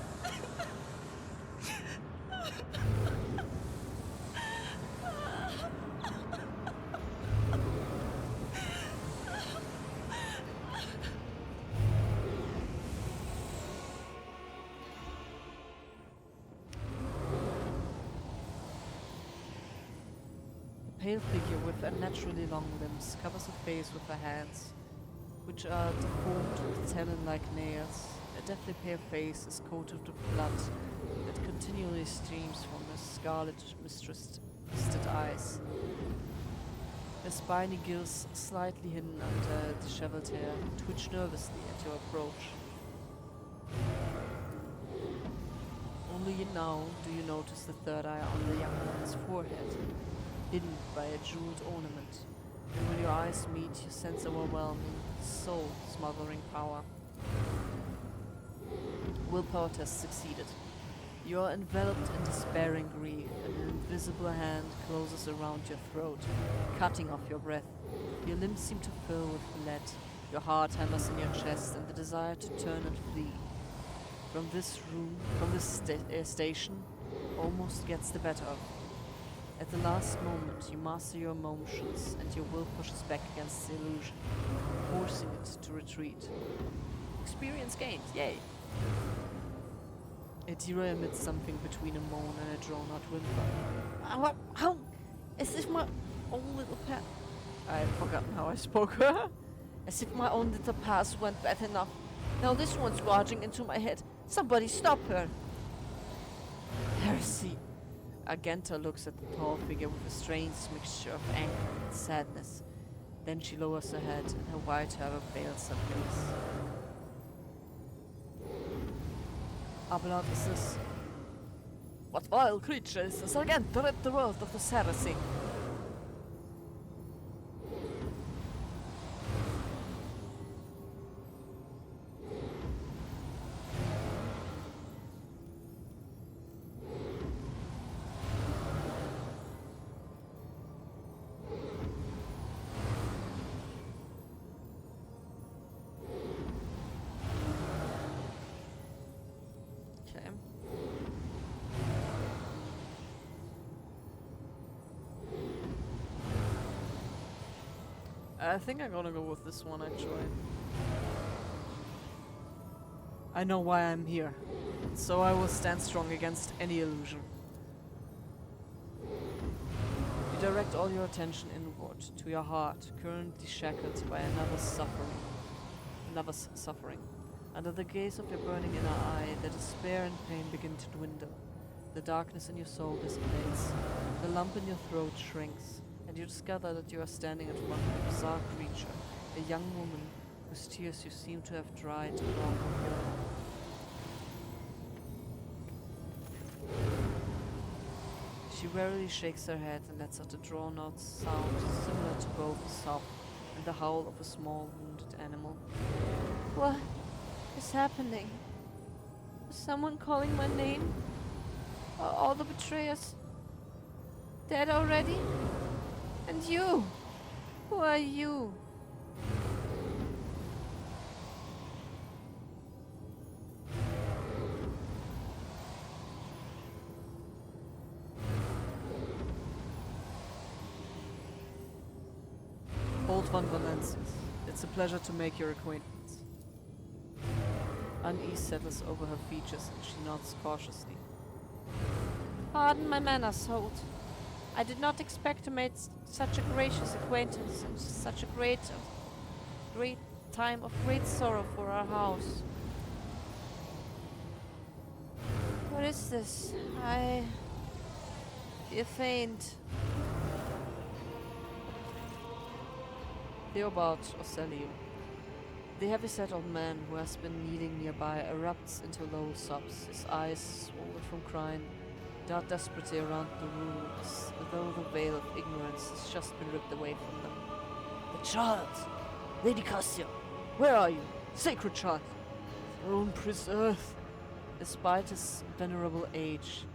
Speaker 1: A pale figure with unnaturally long limbs covers her face with her hands, which are deformed with talon-like nails. A deathly pale face is coated with blood that continually streams from her scarlet misted eyes. Her spiny gills, slightly hidden under disheveled hair, twitch nervously at your approach. Only now do you notice the third eye on the young woman's forehead, hidden by a jeweled ornament. And when your eyes meet, you sense overwhelming, soul-smothering power. Willpower test succeeded. You are enveloped in despairing grief, and an invisible hand closes around your throat, cutting off your breath. Your limbs seem to fill with lead. Your heart hammers in your chest, and the desire to turn and flee from this room, from this station, almost gets the better of you. At the last moment, you master your emotions, and your will pushes back against the illusion, forcing it to retreat. Experience gained, yay! Idira emits something between a moan and a drawn-out whimper. How? As if my own little pet... I've forgotten how I spoke. As if my own little pass went bad enough. Now this one's barging into my head. Somebody stop her! Heresy. Argenta looks at the tall figure with a strange mixture of anger and sadness. Then she lowers her head, and her white hair veils her face. Abelard is this? What vile creature is this? Argenta rid the world of this heresy. I think I'm gonna go with this one, actually. I know why I'm here, so I will stand strong against any illusion. You direct all your attention inward, to your heart, currently shackled by another's suffering. Under the gaze of your burning inner eye, the despair and pain begin to dwindle. The darkness in your soul dissipates. The lump in your throat shrinks, and you discover that you are standing in front of a bizarre creature, a young woman whose tears you seem to have dried long ago. She rarely shakes her head and lets out a drawn-out sound similar to both a sob and the howl of a small wounded animal. What is happening? Is someone calling my name? Are all the betrayers dead already? And you? Who are you? Old Van Valencius, it's a pleasure to make your acquaintance. Unease settles over her features and she nods cautiously. Pardon my manners, Holt. I did not expect to make such a gracious acquaintance and such a great time of great sorrow for our house. What is this? I feel faint. Theobald Ocelio. The heavy-set old man who has been kneeling nearby erupts into low sobs, his eyes swollen from crying, dart desperately around the room as though the veil of ignorance has just been ripped away from them. The child! Lady Cassia! Where are you? Sacred child! Throne preserved! Despite his venerable age,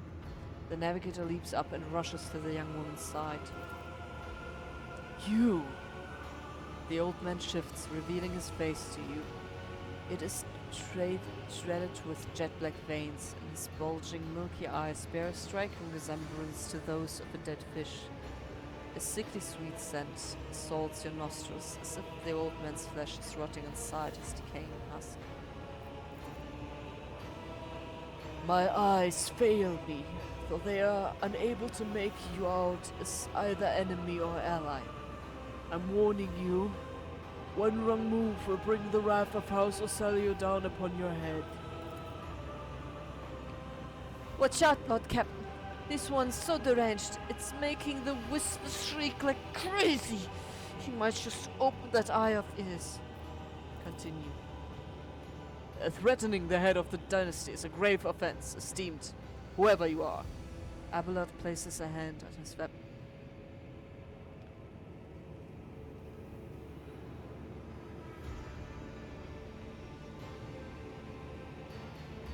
Speaker 1: the navigator leaps up and rushes to the young woman's side. You! The old man shifts, revealing his face to you. It is shredded with jet-black veins, and his bulging, milky eyes bear a striking resemblance to those of a dead fish. A sickly sweet scent assaults your nostrils, as if the old man's flesh is rotting inside his decaying husk. My eyes fail me, though they are unable to make you out as either enemy or ally. I'm warning you, one wrong move will bring the wrath of House Ocelio down upon your head. Watch out, Lord Captain. This one's so deranged, it's making the whispers shriek like crazy. He might just open that eye of his. Continue. Threatening the head of the dynasty is a grave offense, esteemed, whoever you are. Abelard places a hand on his weapon.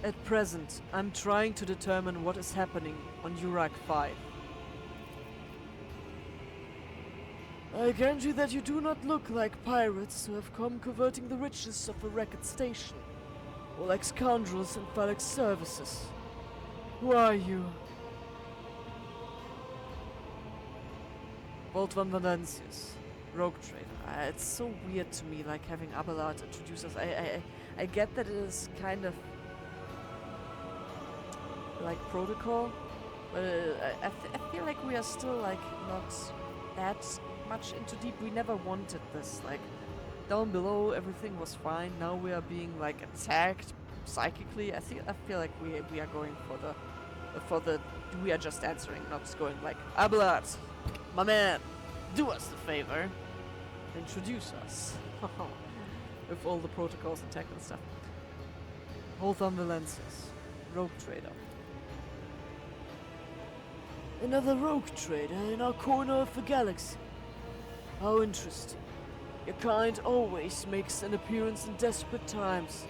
Speaker 1: At present, I'm trying to determine what is happening on Urak 5. I grant you that you do not look like pirates who have come coveting the riches of a wrecked station, or like scoundrels in phallic services. Who are you? Walt van Valencius, RogueTrader. It's so weird to me, like having Abelard introduce us. I get that it is kind of like protocol, but I feel like we are still like not that much into deep. We never wanted this. Like down below, everything was fine. Now we are being like attacked psychically. I feel like we are going for the. We are just answering, not just going like Abelard, my man, do us the favor, introduce us with all the protocols and tech and stuff. Hold on, Valencius, RogueTrader. Another rogue trader in our corner of the galaxy. How interesting. Your kind always makes an appearance in desperate times,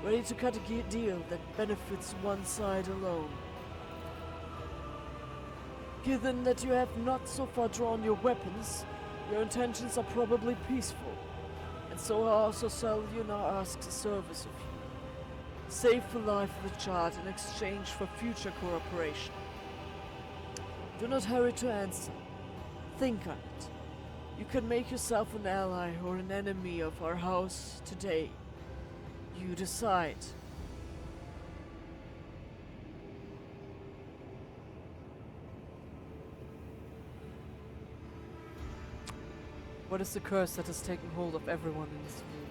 Speaker 1: ready to cut a deal that benefits one side alone. Given that you have not so far drawn your weapons, your intentions are probably peaceful, and so House Ocelio now asks a service of you. Save the life of the child in exchange for future cooperation. Do not hurry to answer. Think on it. You can make yourself an ally or an enemy of our house today. You decide. What is the curse that has taken hold of everyone in this room?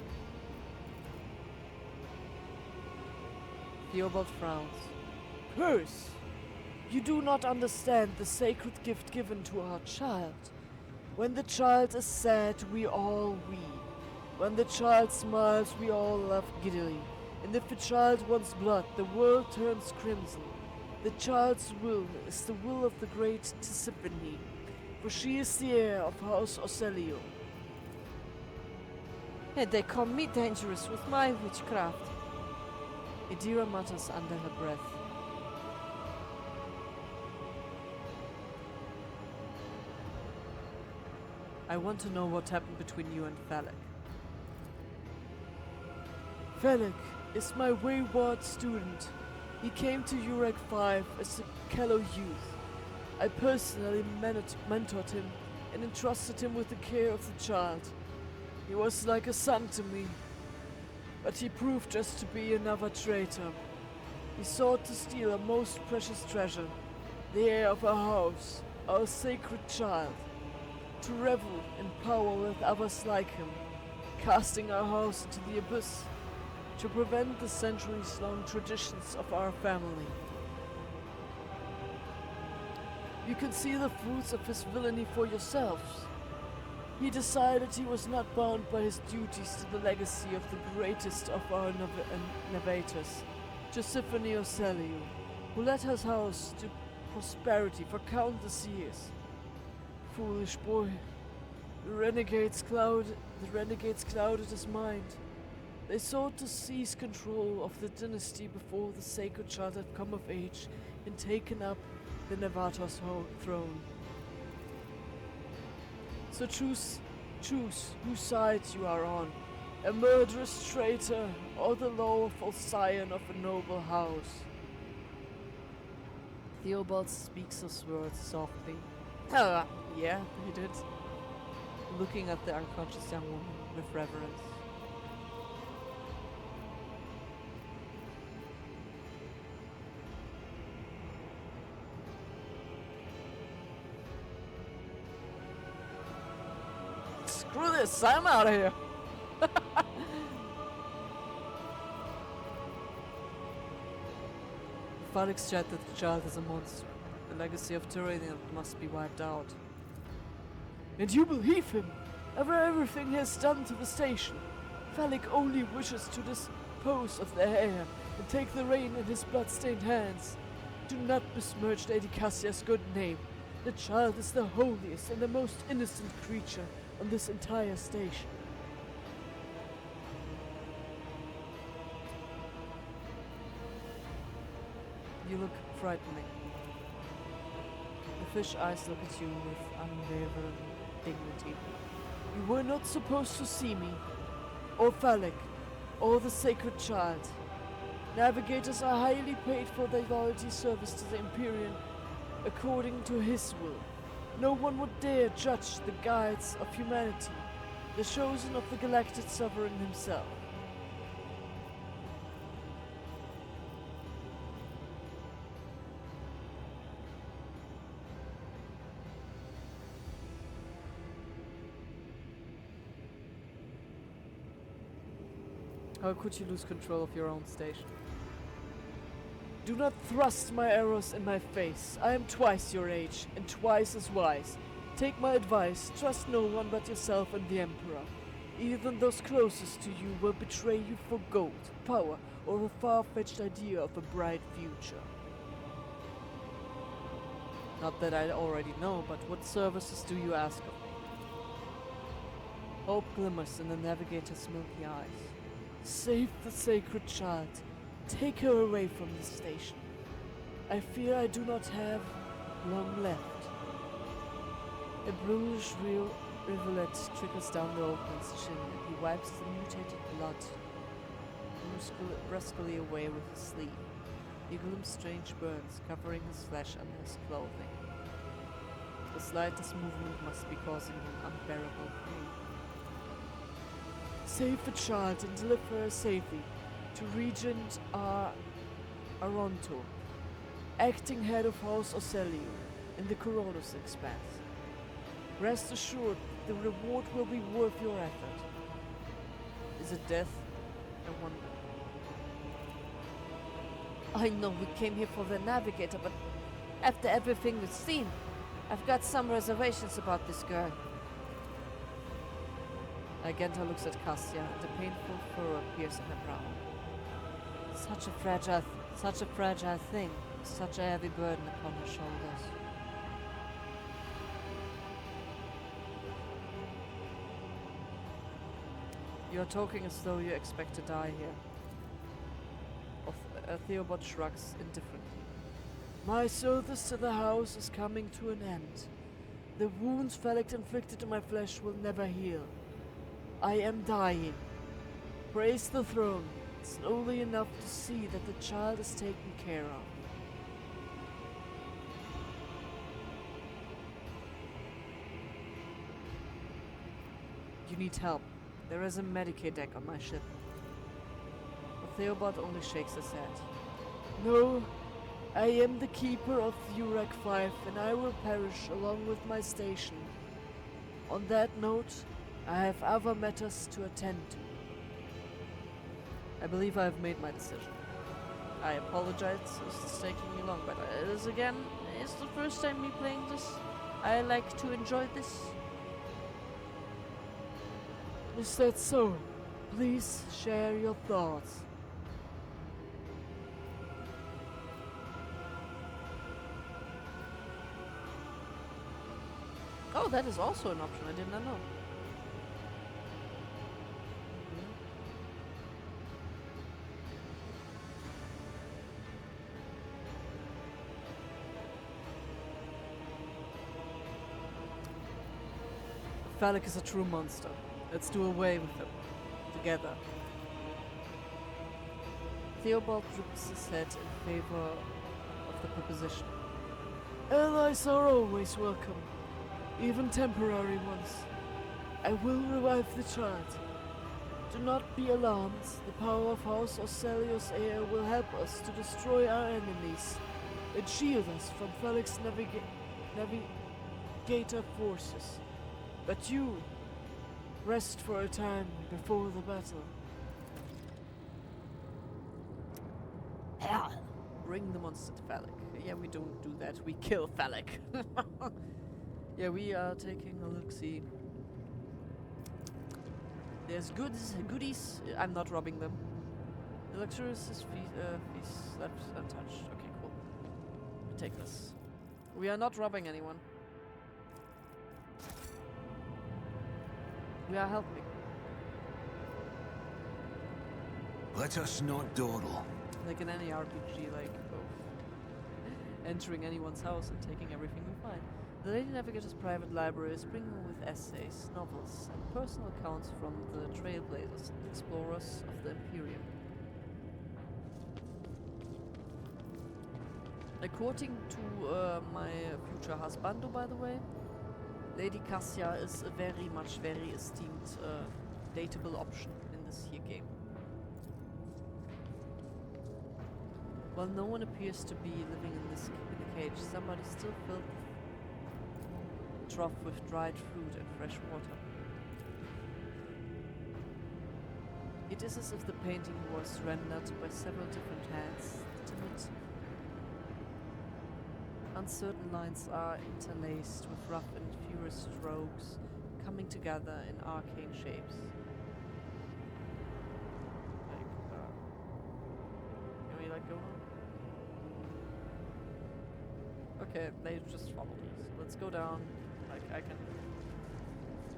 Speaker 1: Theobald frowns. Curse! You do not understand the sacred gift given to our child. When the child is sad, we all weep. When the child smiles, we all laugh giddily. And if the child wants blood, the world turns crimson. The child's will is the will of the great Tisiphone, for she is the heir of House Ocelio. And they call me dangerous with my witchcraft. Idira mutters under her breath. I want to know what happened between you and Phallic. Phallic is my wayward student. He came to UREC 5 as a callow youth. I personally mentored him and entrusted him with the care of the child. He was like a son to me, but he proved just to be another traitor. He sought to steal our most precious treasure, the heir of our house, our sacred child, to revel in power with others like him, casting our house into the abyss, to prevent the centuries-long traditions of our family. You can see the fruits of his villainy for yourselves. He decided he was not bound by his duties to the legacy of the greatest of our novators, Tisiphone Ocelio, who led his house to prosperity for countless years. Foolish boy. The renegades clouded his mind. They sought to seize control of the dynasty before the sacred child had come of age and taken up the Nevatos throne. So choose whose side you are on, a murderous traitor or the lawful scion of a noble house. Theobald speaks those words softly. Yeah, he did. Looking at the unconscious young woman with reverence. Screw this, I'm out of here! Felix said that the child is a monster. The legacy of Tyranny must be wiped out. And you believe him? After everything he has done to the station, Phallic only wishes to dispose of the heir and take the reign in his blood-stained hands. Do not besmirch Lady Cassia's good name. The child is the holiest and the most innocent creature on this entire station. You look frightening. The fish eyes look at you with unwavering dignity. You were not supposed to see me, or Phallic, or the sacred child. Navigators are highly paid for their loyalty service to the Imperium according to his will. No one would dare judge the guides of humanity, the chosen of the galactic sovereign himself. How could you lose control of your own station? Do not thrust my arrows in my face. I am twice your age, and twice as wise. Take my advice, trust no one but yourself and the Emperor. Even those closest to you will betray you for gold, power, or a far-fetched idea of a bright future. Not that I already know, but what services do you ask of me? Hope glimmers in the navigator's milky eyes. Save the sacred child. Take her away from the station. I fear I do not have long left. A bluish rivulet trickles down the old man's chin, and he wipes the mutated blood brusquely away with his sleeve. He glimpses strange burns covering his flesh under his clothing. The slightest movement must be causing him unbearable pain. Save the child and deliver her safely to Regent Aronto, acting head of House Ocelio in the Coronos Expanse. Rest assured, the reward will be worth your effort. Is it death? I wonder. I know we came here for the Navigator, but after everything we've seen, I've got some reservations about this girl. Agenta looks at Cassia, and a painful furrow appears on her brow. Such a fragile thing, such a heavy burden upon her shoulders. You're talking as though you expect to die here. Theobald shrugs indifferently. My service to the house is coming to an end. The wounds Felix inflicted on my flesh will never heal. I am dying. Praise the throne, slowly enough to see that the child is taken care of. You need help. There is a Medicaid deck on my ship. But Theobald only shakes his head. No, I am the keeper of Urek 5 and I will perish along with my station. On that note, I have other matters to attend to. I believe I have made my decision. I apologize if it's taking me long, but it's the first time me playing this. I like to enjoy this. Is that so? Please share your thoughts. Oh, that is also an option. I did not know. Phallic is a true monster. Let's do away with him. Together. Theobald droops his head in favor of the proposition. Allies are always welcome. Even temporary ones. I will revive the child. Do not be alarmed. The power of House Orcelius Heir will help us to destroy our enemies and shield us from Felix Navigator forces. But you, rest for a time before the battle. Hell! Bring the monster to Phallic. Yeah, we don't do that. We kill Phallic. Yeah, we are taking a look-see. There's goodies. I'm not robbing them. The luxurious feast left untouched. Okay, cool. Take this. We are not robbing anyone. We are helping.
Speaker 2: Let us not dawdle.
Speaker 1: Like in any RPG, like entering anyone's house and taking everything we find. The Lady Navigator's private library is brimming with essays, novels, and personal accounts from the trailblazers and explorers of the Imperium. According to my future husbando, by the way, Lady Cassia is a very esteemed dateable option in this here game. While no one appears to be living in the cage, somebody still filled the trough with dried fruit and fresh water. It is as if the painting was rendered by several different hands. The timid, uncertain lines are interlaced with rough and furious strokes coming together in arcane shapes. Can we go on? Okay, they just follow me. So let's go down. I can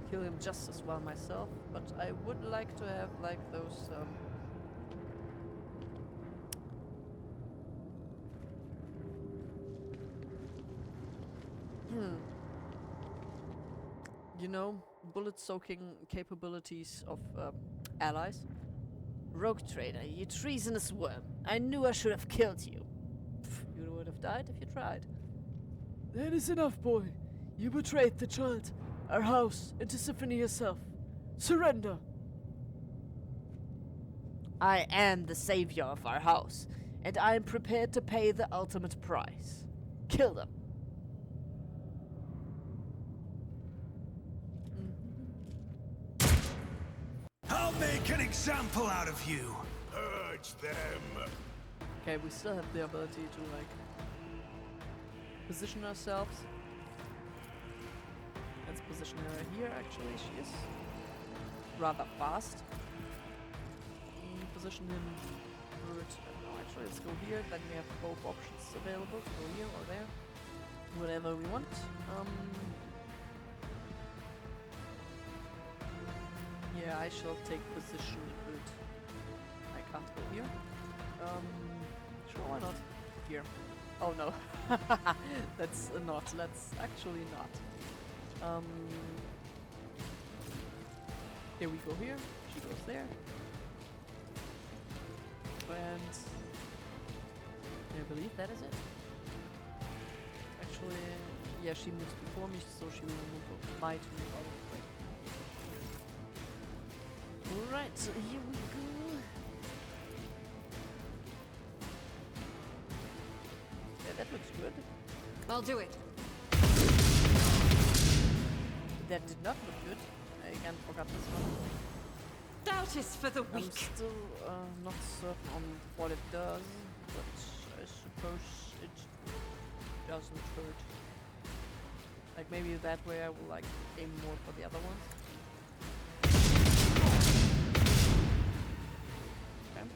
Speaker 1: kill him just as well myself, but I would like to have those you know, bullet-soaking capabilities of allies. RogueTrader, you treasonous worm. I knew I should have killed you. You would have died if you tried. That is enough, boy. You betrayed the child, our house, and Tisiphone herself. Surrender! I am the savior of our house, and I am prepared to pay the ultimate price. Kill them.
Speaker 2: I'll make an example out of you. Purge them.
Speaker 1: Okay, we still have the ability to position ourselves. Let's position her here, actually. She is rather fast. Position him. No, actually, let's go here. Then we have both options available to go here or there. Whatever we want. Yeah, I shall take position. Good. I can't go here. Sure, why not? Here. Oh no. That's not. Let's actually not. Here we go here. She goes there. And I believe that is it. Actually, yeah, she moves before me, so she will move my to move out of the way. Alright, so here we go. Yeah, that looks good.
Speaker 4: I'll do it.
Speaker 1: That did not look good. I again forgot this one.
Speaker 4: Doubt is for the
Speaker 1: I'm
Speaker 4: weak.
Speaker 1: still not certain on what it does, but I suppose it doesn't hurt. Like maybe that way I will like aim more for the other ones. Okay.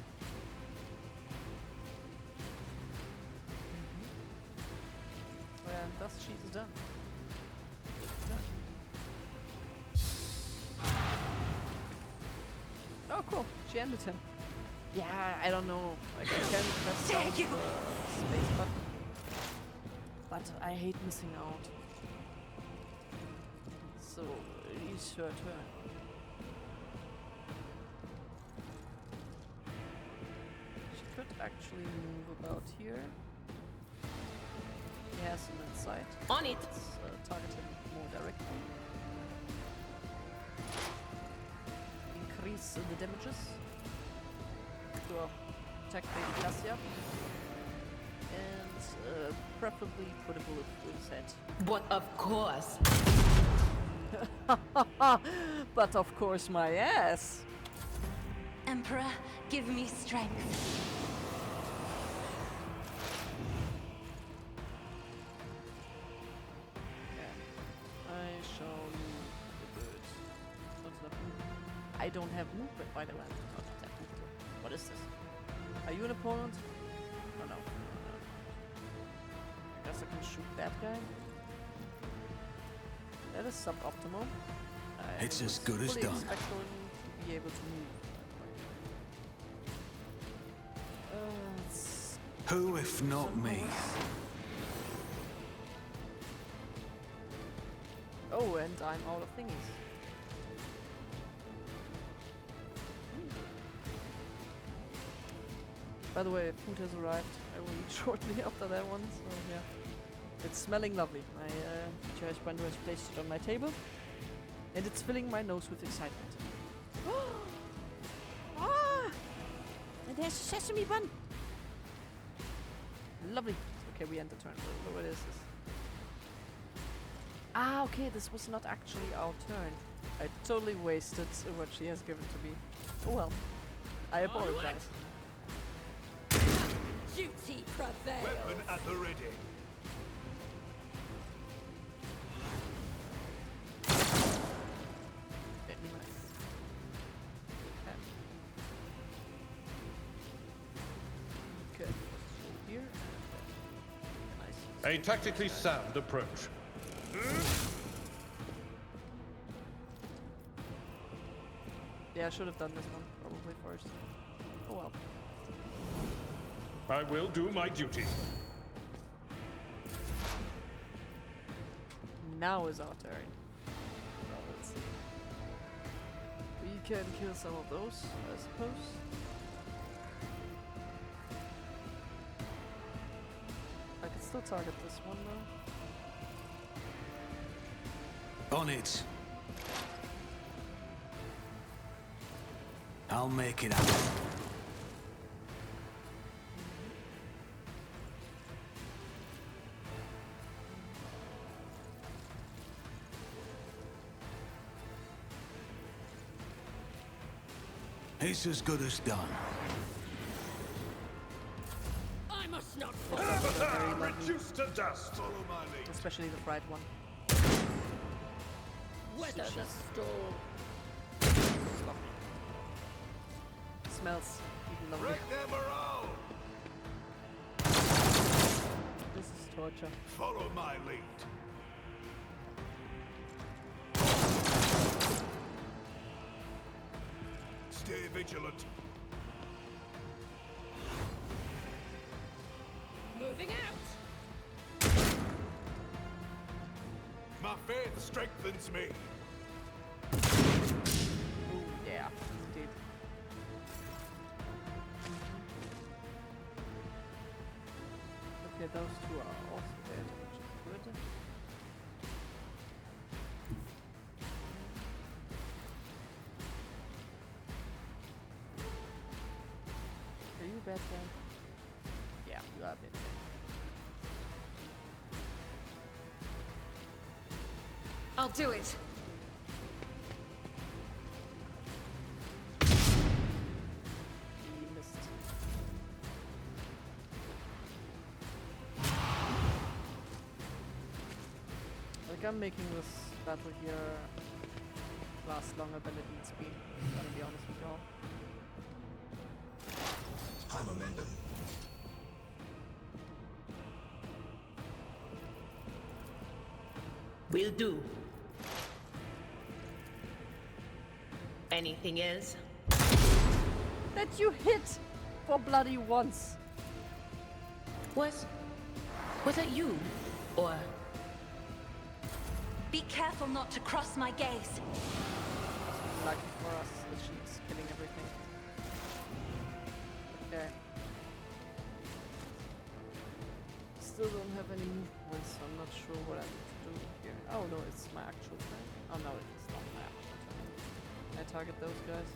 Speaker 1: And thus she's done. Oh, cool. She ended him. Yeah, I don't know. Like, I can press down the space button. But I hate missing out. So, it is her turn. She could actually move about here. He has him inside.
Speaker 5: On it!
Speaker 1: Let's target him more directly. Increase the damages to attack Lady Cassia, and preferably put a bullet through his head.
Speaker 5: But of course.
Speaker 1: But of course my ass!
Speaker 6: Emperor, give me strength.
Speaker 1: I shall move the bird. What's that move? I don't have movement, by the way. Not that movement. What is this? Are you an opponent? Oh no. I guess I can shoot that guy. That is suboptimal.
Speaker 2: It's as good as
Speaker 1: fully
Speaker 2: done.
Speaker 1: expecting to be able to move. It's
Speaker 2: Who if not me?
Speaker 1: Oh, and I'm out of thingies. By the way, food has arrived. I will eat shortly after that one, so yeah. It's smelling lovely. My cherished bundle has placed it on my table, and it's filling my nose with excitement. Ah! And there's a sesame bun! Lovely. Okay, we end the turn. What is this? Ah, okay, this was not actually our turn. I totally wasted what she has given to me. Oh well. I apologize.
Speaker 4: Duty prevails.
Speaker 2: Weapon at the ready.
Speaker 1: Very nice. Okay. Okay. Here and nice.
Speaker 3: A tactically sound approach.
Speaker 1: Yeah, I should have done this one probably first. Oh well.
Speaker 3: I will do my duty.
Speaker 1: Now is our turn. Well, let's see. We can kill some of those, I suppose. I can still target this one though.
Speaker 2: On it. I'll make it happen. It's as good as done.
Speaker 4: I must not
Speaker 1: It's also very lovely,
Speaker 3: Reduced to dust.
Speaker 2: Follow my lead.
Speaker 1: especially the fried one.
Speaker 4: weather the storm.
Speaker 1: smells even lovely.
Speaker 2: Break their morale!
Speaker 1: This is torture.
Speaker 2: Follow my lead. Stay vigilant.
Speaker 5: Moving out.
Speaker 2: My faith strengthens me.
Speaker 1: Ooh, yeah, indeed. Okay, those two are also dead, which is good. Are you bad guy? Yeah, you are a bit bad.
Speaker 5: I'll do it.
Speaker 1: He missed. Like, I'm making this battle here last longer than it needs to be. Gotta be honest with y'all.
Speaker 2: High momentum.
Speaker 5: Will do. Anything else?
Speaker 1: That you hit for bloody once.
Speaker 5: Was that you? Or
Speaker 6: Be careful not to cross my gaze.
Speaker 1: Lucky for us that she's killing everything. Okay. Still don't have any movements, so I'm not sure what I need to do here. Oh no, it's my actual turn. Oh no, it's not my actual turn. Can I target those guys?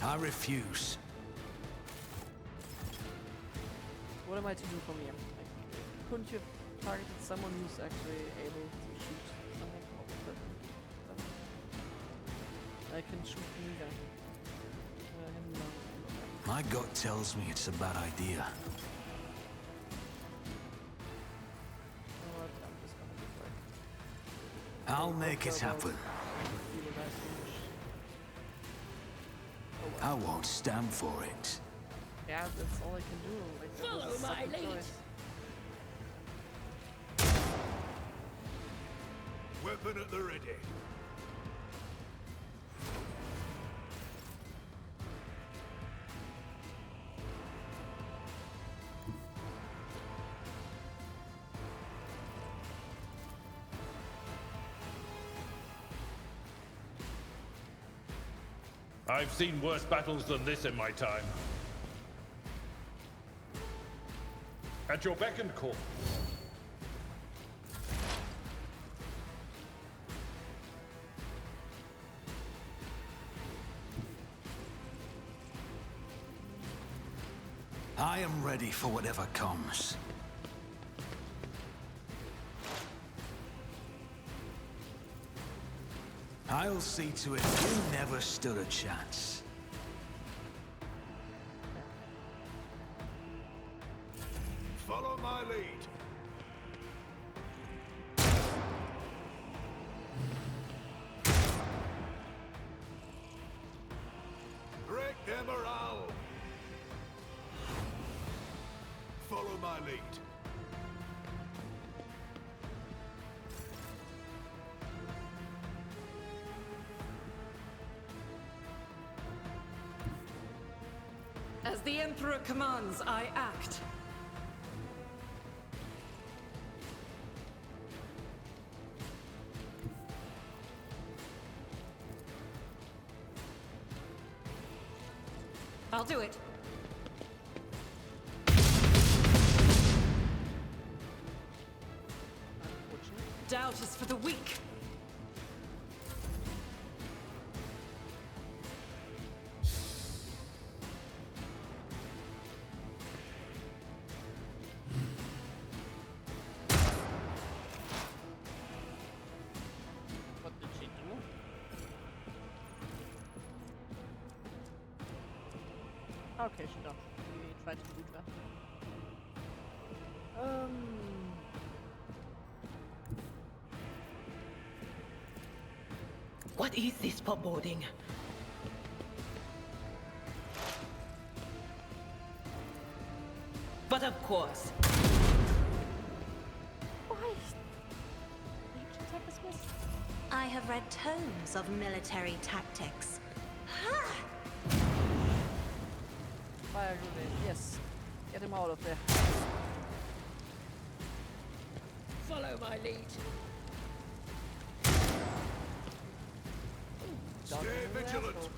Speaker 2: I refuse.
Speaker 1: What am I to do from here? Like, couldn't you have targeted someone who's actually able to shoot something? Oh, I can shoot neither.
Speaker 2: My gut tells me it's a bad idea.
Speaker 1: I'm just gonna be quick.
Speaker 2: I'll make it happen. I won't stand for it.
Speaker 1: Yeah, that's all I can do. Like, that was a
Speaker 5: Follow my
Speaker 1: second
Speaker 5: lead.
Speaker 1: choice.
Speaker 2: Weapon at the ready.
Speaker 3: I've seen worse battles than this in my time. At your beck and call.
Speaker 2: I am ready for whatever comes. I'll see to it you never stood a chance. Follow my lead. Break their morale. Follow my lead.
Speaker 4: As the Emperor commands, I act. I'll do it. Doubt is for the weak.
Speaker 1: What did she do? Okay, she done. We tried to do that.
Speaker 5: what is this foreboding? But of course.
Speaker 1: Why? Nature attack is missed.
Speaker 6: I have read tomes of military tactics. Ha!
Speaker 1: Fire grenade, yes. Get him out of there.
Speaker 5: Follow my lead.
Speaker 1: Stay
Speaker 2: vigilant.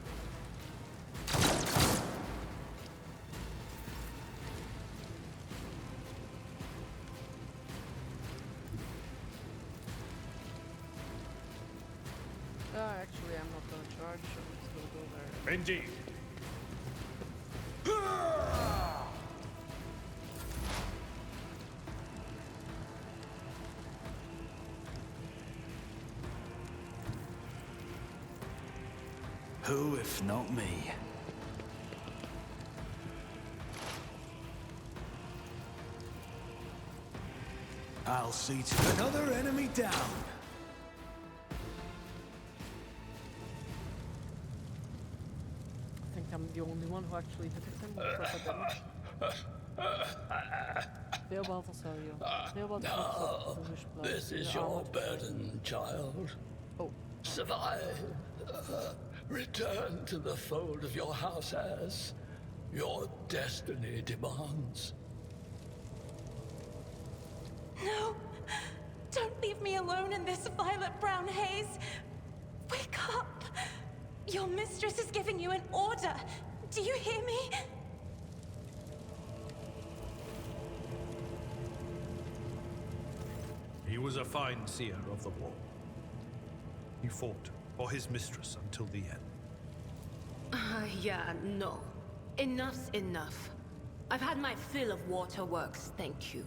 Speaker 1: Actually, I'm not gonna charge. I'm just gonna go there.
Speaker 3: Indeed.
Speaker 2: Who, if not me? I'll see to another enemy down.
Speaker 1: I think I'm the only one who actually hit him with proper damage. Theobald Osorio. Theobald
Speaker 7: No,
Speaker 1: the wish blood.
Speaker 7: this is
Speaker 1: The
Speaker 7: your
Speaker 1: armored-
Speaker 7: burden, child.
Speaker 1: Oh,
Speaker 7: Survive. Return to the fold of your house as your destiny demands.
Speaker 6: No! Don't leave me alone in this violet-brown haze! Wake up! Your mistress is giving you an order! Do you hear me?
Speaker 8: He was a fine seer of the war. He fought for his mistress until the end.
Speaker 5: Yeah, no. Enough's enough. I've had my fill of waterworks, thank you.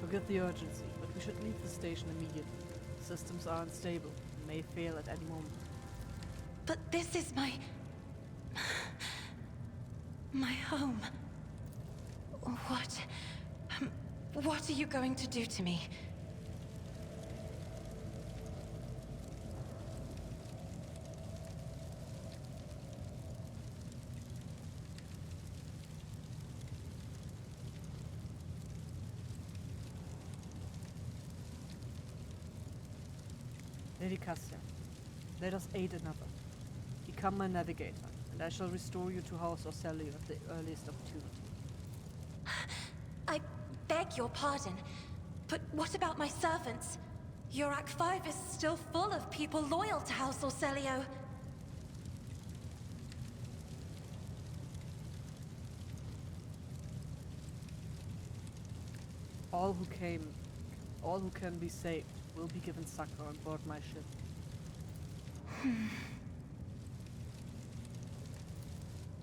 Speaker 1: forget the urgency, but we should leave the station immediately. Systems are unstable and may fail at any moment.
Speaker 6: But this is my home. What are you going to do to me?
Speaker 1: Lady Cassia, let us aid another. Become my navigator, and I shall restore you to House Orselio at the earliest opportunity.
Speaker 6: I beg your pardon, but what about my servants? Yurak 5 is still full of people loyal to House Orselio.
Speaker 1: All who can be saved will be given succor on board my ship.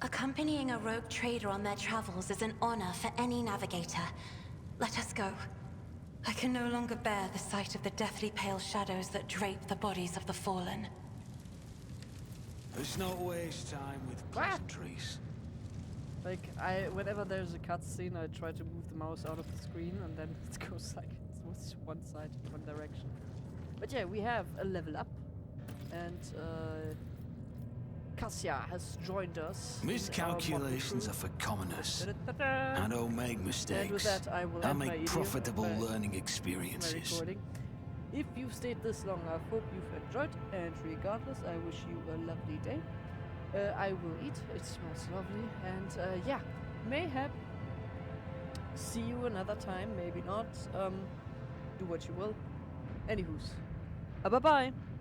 Speaker 6: Accompanying a rogue trader on their travels is an honor for any navigator. Let us go. I can no longer bear the sight of the deathly pale shadows that drape the bodies of the fallen.
Speaker 2: Let's not waste time with pleasantries.
Speaker 1: Like, whenever there's a cutscene, I try to move the mouse out of the screen, and then it goes like it's one side, one direction. But yeah, we have a level up, and Cassia has joined us. in our
Speaker 2: Miscalculations are for commoners.
Speaker 1: Da-da-da-da.
Speaker 2: I don't make mistakes.
Speaker 1: And with that, I will
Speaker 2: I
Speaker 1: end my
Speaker 2: make
Speaker 1: idiom,
Speaker 2: profitable
Speaker 1: my-
Speaker 2: learning
Speaker 1: my
Speaker 2: experiences.
Speaker 1: recording. If you've stayed this long, I hope you've enjoyed, and regardless, I wish you a lovely day. I will eat, it smells lovely, and yeah, mayhap see you another time, maybe not, do what you will. Anywho's, bye bye!